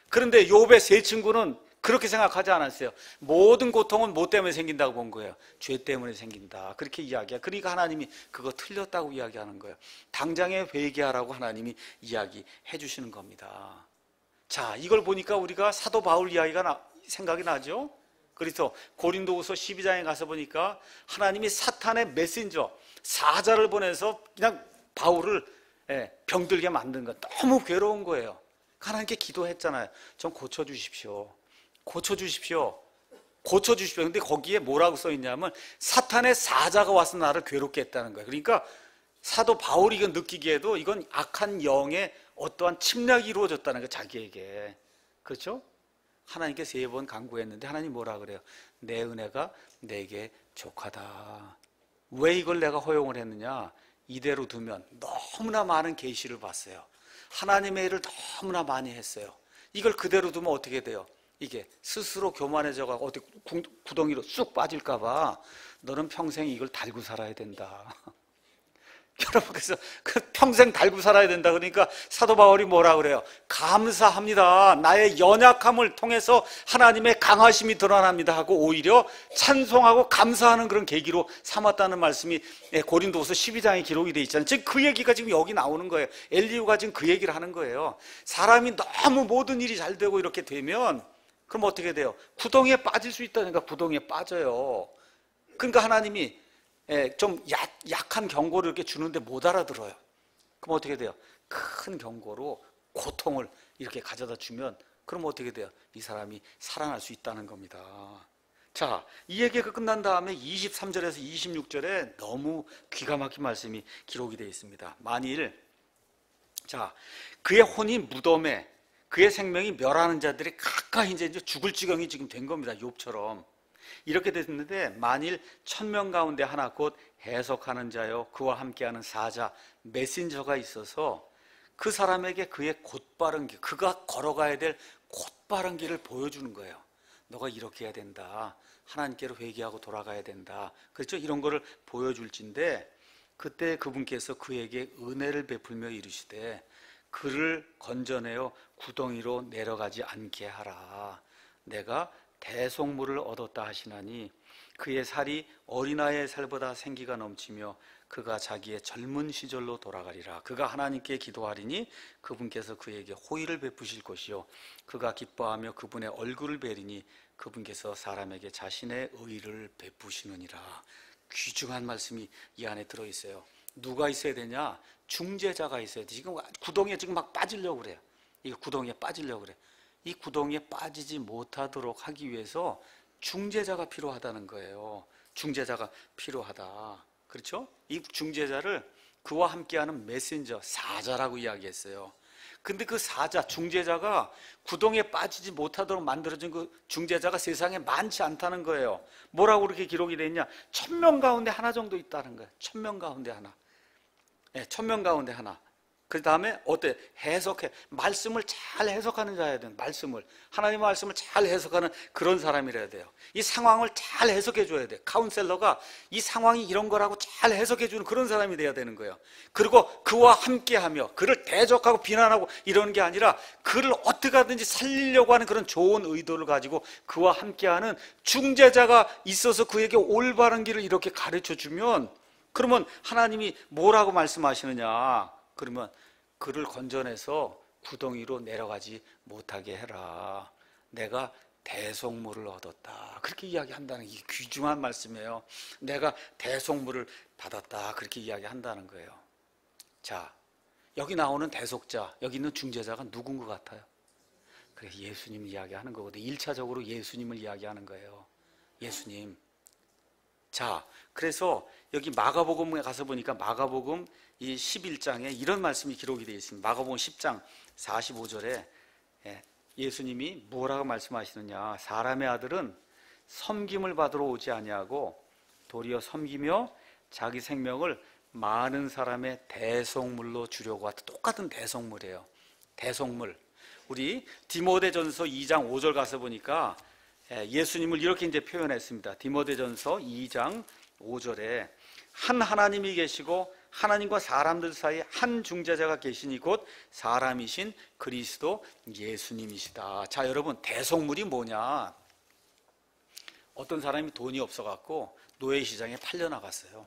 그런데 욥의 세 친구는 그렇게 생각하지 않았어요. 모든 고통은 뭐 때문에 생긴다고 본 거예요? 죄 때문에 생긴다. 그렇게 이야기해요. 그러니까 하나님이 그거 틀렸다고 이야기하는 거예요. 당장에 회개하라고 하나님이 이야기해 주시는 겁니다. 자, 이걸 보니까 우리가 사도 바울 이야기가 생각이 나죠? 그래서 고린도후서 12장에 가서 보니까 하나님이 사탄의 메신저, 사자를 보내서 그냥 바울을 병들게 만든 거. 너무 괴로운 거예요. 하나님께 기도했잖아요. 좀 고쳐주십시오. 근데 거기에 뭐라고 써 있냐면 사탄의 사자가 와서 나를 괴롭게 했다는 거예요. 그러니까 사도 바울이 이건 느끼기에도 이건 악한 영의 어떠한 침략이 이루어졌다는 거예요. 자기에게. 그렇죠? 하나님께 3번 간구했는데 하나님 뭐라 그래요? 내 은혜가 내게 족하다. 왜 이걸 내가 허용을 했느냐? 이대로 두면 너무나 많은 계시를 봤어요. 하나님의 일을 너무나 많이 했어요. 이걸 그대로 두면 어떻게 돼요? 이게 스스로 교만해져가고 어디 구덩이로 쑥 빠질까봐 너는 평생 이걸 달고 살아야 된다. 여러분, 그래서 평생 달고 살아야 된다. 그러니까 사도 바울이 뭐라 그래요? 감사합니다. 나의 연약함을 통해서 하나님의 강하심이 드러납니다 하고 오히려 찬송하고 감사하는 그런 계기로 삼았다는 말씀이 고린도후서 12장에 기록이 돼 있잖아요. 지금 그 얘기가 지금 여기 나오는 거예요. 엘리후가 지금 그 얘기를 하는 거예요. 사람이 너무 모든 일이 잘 되고 이렇게 되면 그럼 어떻게 돼요? 구덩이에 빠질 수 있다니까. 구덩이에 빠져요. 그러니까 하나님이 좀 약한 경고를 이렇게 주는데 못 알아들어요. 그럼 어떻게 돼요? 큰 경고로 고통을 이렇게 가져다 주면 그럼 어떻게 돼요? 이 사람이 살아날 수 있다는 겁니다. 자, 이 얘기가 끝난 다음에 23절에서 26절에 너무 기가 막힌 말씀이 기록이 되어 있습니다. 만일 그의 혼이 무덤에 그의 생명이 멸하는 자들이 가까이 이제 죽을 지경이 지금 된 겁니다. 욥처럼. 이렇게 됐는데 만일 1000명 가운데 하나 곧 해석하는 자요 그와 함께하는 사자 메신저가 있어서 그 사람에게 그의 곧바른 길, 그가 걸어가야 될 곧바른 길을 보여주는 거예요. 너가 이렇게 해야 된다. 하나님께로 회개하고 돌아가야 된다. 그렇죠? 이런 거를 보여줄진데 그때 그분께서 그에게 은혜를 베풀며 이르시되 그를 건져내어 구덩이로 내려가지 않게 하라. 내가 대속물을 얻었다 하시나니 그의 살이 어린아이의 살보다 생기가 넘치며 그가 자기의 젊은 시절로 돌아가리라. 그가 하나님께 기도하리니 그분께서 그에게 호의를 베푸실 것이요 그가 기뻐하며 그분의 얼굴을 뵈리니 그분께서 사람에게 자신의 의를 베푸시느니라. 귀중한 말씀이 이 안에 들어있어요. 누가 있어야 되냐? 중재자가 있어야 돼. 지금 구덩이에 지금 막 빠지려고 그래요. 이 구덩이에 빠지려고 그래. 이 구덩이에 빠지지 못하도록 하기 위해서 중재자가 필요하다는 거예요. 중재자가 필요하다. 그렇죠? 이 중재자를 그와 함께하는 메신저, 사자라고 이야기했어요. 근데 그 사자, 중재자가 구덩이에 빠지지 못하도록 만들어진 그 중재자가 세상에 많지 않다는 거예요. 뭐라고 그렇게 기록이 돼 있냐? 1000명 가운데 하나 정도 있다는 거예요. 1000명 가운데 하나. 네, 1000명 가운데 하나. 그 다음에 어때? 해석해. 말씀을 잘 해석하는 자여야 돼요. 말씀을. 하나님의 말씀을 잘 해석하는 그런 사람이라야 돼요. 이 상황을 잘 해석해 줘야 돼요. 카운셀러가 이 상황이 이런 거라고 잘 해석해 주는 그런 사람이 돼야 되는 거예요. 그리고 그와 함께하며 그를 대적하고 비난하고 이러는 게 아니라 그를 어떻게 하든지 살리려고 하는 그런 좋은 의도를 가지고 그와 함께하는 중재자가 있어서 그에게 올바른 길을 이렇게 가르쳐 주면, 그러면 하나님이 뭐라고 말씀하시느냐? 그러면 그를 건져내서 구덩이로 내려가지 못하게 해라. 내가 대속물을 얻었다. 그렇게 이야기한다는 게 귀중한 말씀이에요. 내가 대속물을 받았다. 그렇게 이야기한다는 거예요. 자, 여기 나오는 대속자, 여기 있는 중재자가 누군 것 같아요? 그래, 예수님 이야기하는 거거든요. 1차적으로 예수님을 이야기하는 거예요. 예수님. 자, 그래서 여기 마가복음에 가서 보니까 마가복음 이 11장에 이런 말씀이 기록이 되어 있습니다. 마가복음 10장 45절에 예수님이 뭐라고 말씀하시느냐? 사람의 아들은 섬김을 받으러 오지 아니하고 도리어 섬기며 자기 생명을 많은 사람의 대속물로 주려고 하다. 똑같은 대속물이에요. 대속물. 우리 디모데전서 2장 5절 가서 보니까 예수님을 이렇게 이제 표현했습니다. 디모데전서 2장 5절에 한 하나님이 계시고 하나님과 사람들 사이에 한 중재자가 계시니 곧 사람이신 그리스도 예수님이시다. 자, 여러분, 대속물이 뭐냐? 어떤 사람이 돈이 없어갖고 노예시장에 팔려나갔어요.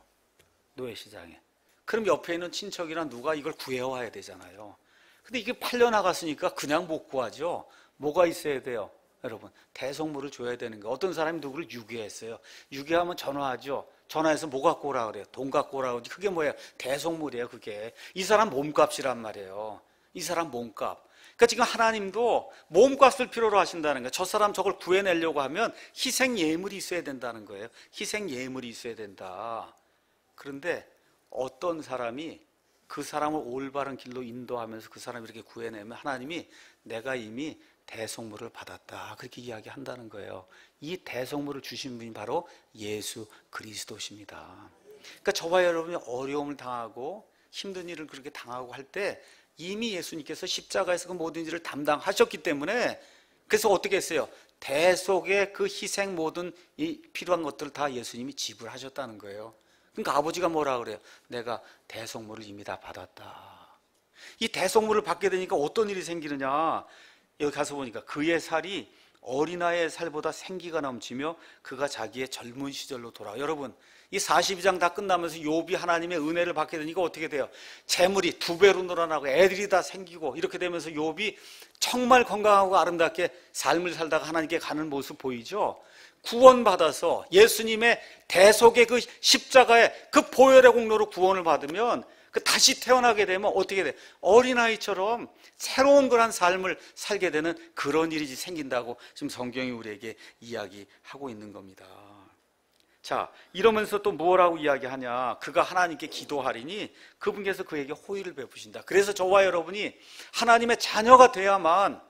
노예시장에. 그럼 옆에 있는 친척이나 누가 이걸 구해와야 되잖아요. 근데 이게 팔려나갔으니까 그냥 못 구하죠. 뭐가 있어야 돼요? 여러분, 대속물을 줘야 되는 거예요. 어떤 사람이 누구를 유괴했어요. 유괴하면 전화하죠. 전화해서 뭐 갖고 오라 그래요? 돈 갖고 오라 그러지. 그게 뭐예요? 대속물이에요. 그게 이 사람 몸값이란 말이에요. 이 사람 몸값. 그러니까 지금 하나님도 몸값을 필요로 하신다는 거예요. 저 사람 저걸 구해내려고 하면 희생 예물이 있어야 된다는 거예요. 희생 예물이 있어야 된다. 그런데 어떤 사람이 그 사람을 올바른 길로 인도하면서 그 사람을 이렇게 구해내면 하나님이 내가 이미 대속물을 받았다. 그렇게 이야기한다는 거예요. 이 대속물을 주신 분이 바로 예수 그리스도십니다. 그러니까 저와 여러분이 어려움을 당하고 힘든 일을 그렇게 당하고 할 때 이미 예수님께서 십자가에서 그 모든 일을 담당하셨기 때문에, 그래서 어떻게 했어요? 대속의 그 희생 모든 이 필요한 것들을 다 예수님이 지불하셨다는 거예요. 그러니까 아버지가 뭐라 그래요? 내가 대속물을 이미 다 받았다. 이 대속물을 받게 되니까 어떤 일이 생기느냐? 여기 가서 보니까 그의 살이 어린아이의 살보다 생기가 넘치며 그가 자기의 젊은 시절로 돌아와. 여러분, 이 42장 다 끝나면서 욥이 하나님의 은혜를 받게 되니까 어떻게 돼요? 재물이 2배로 늘어나고 애들이 다 생기고 이렇게 되면서 욥이 정말 건강하고 아름답게 삶을 살다가 하나님께 가는 모습 보이죠? 구원받아서 예수님의 대속의 그 십자가의 그 보혈의 공로로 구원을 받으면 그 다시 태어나게 되면 어떻게 돼? 어린아이처럼 새로운 그런 삶을 살게 되는 그런 일이 생긴다고 지금 성경이 우리에게 이야기하고 있는 겁니다. 자, 이러면서 또 뭐라고 이야기하냐? 그가 하나님께 기도하리니 그분께서 그에게 호의를 베푸신다. 그래서 저와 여러분이 하나님의 자녀가 돼야만,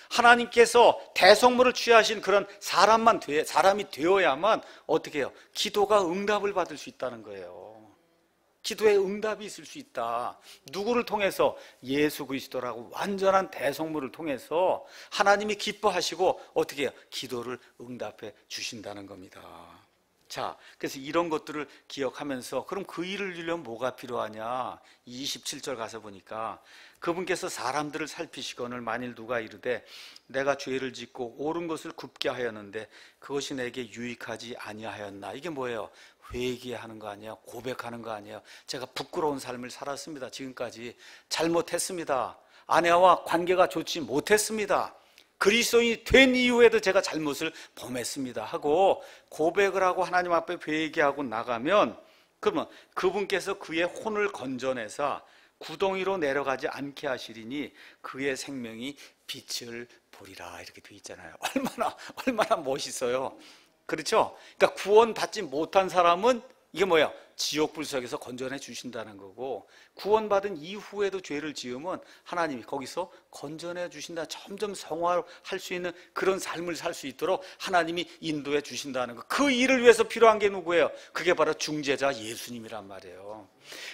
하나님께서 대속물을 취하신 그런 사람이 되어야만 어떻게 해요? 기도가 응답을 받을 수 있다는 거예요. 기도에 응답이 있을 수 있다. 누구를 통해서? 예수 그리스도라고 완전한 대속물을 통해서 하나님이 기뻐하시고 어떻게 해요? 기도를 응답해 주신다는 겁니다. 자, 그래서 이런 것들을 기억하면서 그럼 그 일을 이루려면 뭐가 필요하냐? 27절 가서 보니까 그분께서 사람들을 살피시거늘 만일 누가 이르되 내가 죄를 짓고 옳은 것을 굽게 하였는데 그것이 내게 유익하지 아니하였나? 이게 뭐예요? 회개하는 거 아니에요? 고백하는 거 아니에요? 제가 부끄러운 삶을 살았습니다. 지금까지 잘못했습니다. 아내와 관계가 좋지 못했습니다. 그리스도인이 된 이후에도 제가 잘못을 범했습니다 하고 고백을 하고 하나님 앞에 회개하고 나가면 그러면 그분께서 그의 혼을 건져내사 구덩이로 내려가지 않게 하시리니 그의 생명이 빛을 보리라 이렇게 돼 있잖아요. 얼마나 멋있어요. 그렇죠? 그러니까 구원받지 못한 사람은 이게 뭐야? 지옥 불속에서 건져내 주신다는 거고 구원받은 이후에도 죄를 지으면 하나님이 거기서 건져내 주신다. 점점 성화할 수 있는 그런 삶을 살 수 있도록 하나님이 인도해 주신다는 거. 그 일을 위해서 필요한 게 누구예요? 그게 바로 중재자 예수님이란 말이에요.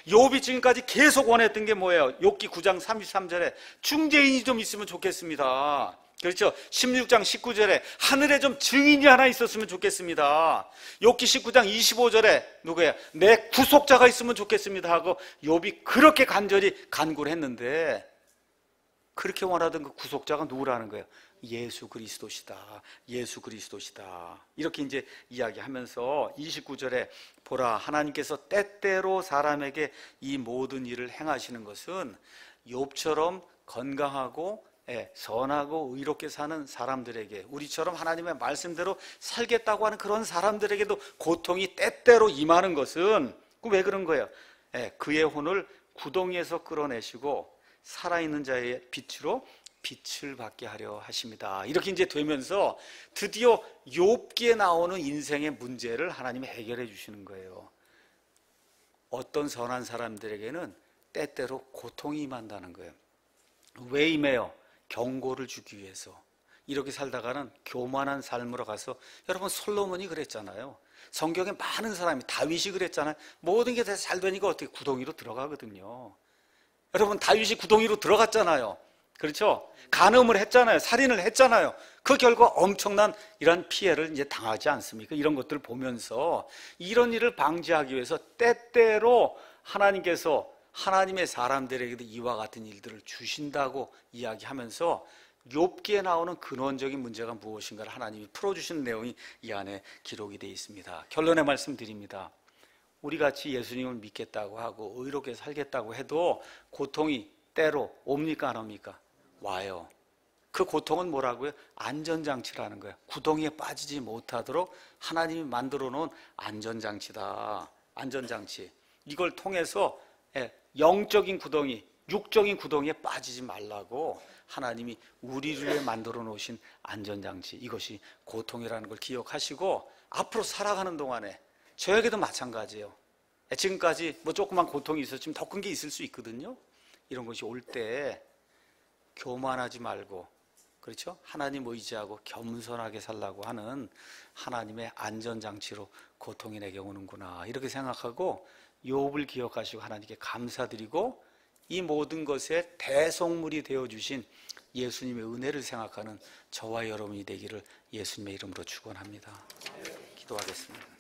욥이 지금까지 계속 원했던 게 뭐예요? 욥기 9장 33절에 중재인이 좀 있으면 좋겠습니다. 그렇죠? 16장 19절에 하늘에 좀 증인이 하나 있었으면 좋겠습니다. 욥기 19장 25절에 누구예요? 내 구속자가 있으면 좋겠습니다 하고 욥이 그렇게 간절히 간구를 했는데 그렇게 원하던 그 구속자가 누구라는 거예요? 예수 그리스도시다. 예수 그리스도시다. 이렇게 이제 이야기하면서 29절에 보라 하나님께서 때때로 사람에게 이 모든 일을 행하시는 것은 욥처럼 건강하고 선하고 의롭게 사는 사람들에게 우리처럼 하나님의 말씀대로 살겠다고 하는 그런 사람들에게도 고통이 때때로 임하는 것은 왜 그런 거예요? 그의 혼을 구덩이에서 끌어내시고 살아있는 자의 빛으로 빛을 받게 하려 하십니다. 이렇게 이제 되면서 드디어 욥기에 나오는 인생의 문제를 하나님이 해결해 주시는 거예요. 어떤 선한 사람들에게는 때때로 고통이 임한다는 거예요. 왜 임해요? 경고를 주기 위해서. 이렇게 살다가는 교만한 삶으로 가서 여러분 솔로몬이 그랬잖아요. 성경에 많은 사람이 다윗이 그랬잖아요. 모든 게 다 잘 되니까 어떻게 구덩이로 들어가거든요. 여러분 다윗이 구덩이로 들어갔잖아요. 그렇죠? 간음을 했잖아요. 살인을 했잖아요. 그 결과 엄청난 이런 피해를 이제 당하지 않습니까? 이런 것들을 보면서 이런 일을 방지하기 위해서 때때로 하나님께서 하나님의 사람들에게도 이와 같은 일들을 주신다고 이야기하면서 욥기에 나오는 근원적인 문제가 무엇인가를 하나님이 풀어주시는 내용이 이 안에 기록이 되어 있습니다. 결론의 말씀 드립니다. 우리같이 예수님을 믿겠다고 하고 의롭게 살겠다고 해도 고통이 때로 옵니까 안 옵니까? 와요. 그 고통은 뭐라고요? 안전장치라는 거예요. 구덩이에 빠지지 못하도록 하나님이 만들어 놓은 안전장치다. 안전장치. 이걸 통해서 영적인 구덩이, 육적인 구덩이에 빠지지 말라고 하나님이 우리를 위해 만들어 놓으신 안전장치, 이것이 고통이라는 걸 기억하시고 앞으로 살아가는 동안에 저에게도 마찬가지예요. 지금까지 뭐 조그만 고통이 있었지만 더 큰 게 있을 수 있거든요. 이런 것이 올 때 교만하지 말고, 그렇죠? 하나님 의지하고 겸손하게 살라고 하는 하나님의 안전장치로 고통이 내게 오는구나 이렇게 생각하고 욥을 기억하시고 하나님께 감사드리고 이 모든 것에 대속물이 되어주신 예수님의 은혜를 생각하는 저와 여러분이 되기를 예수님의 이름으로 축원합니다. 기도하겠습니다.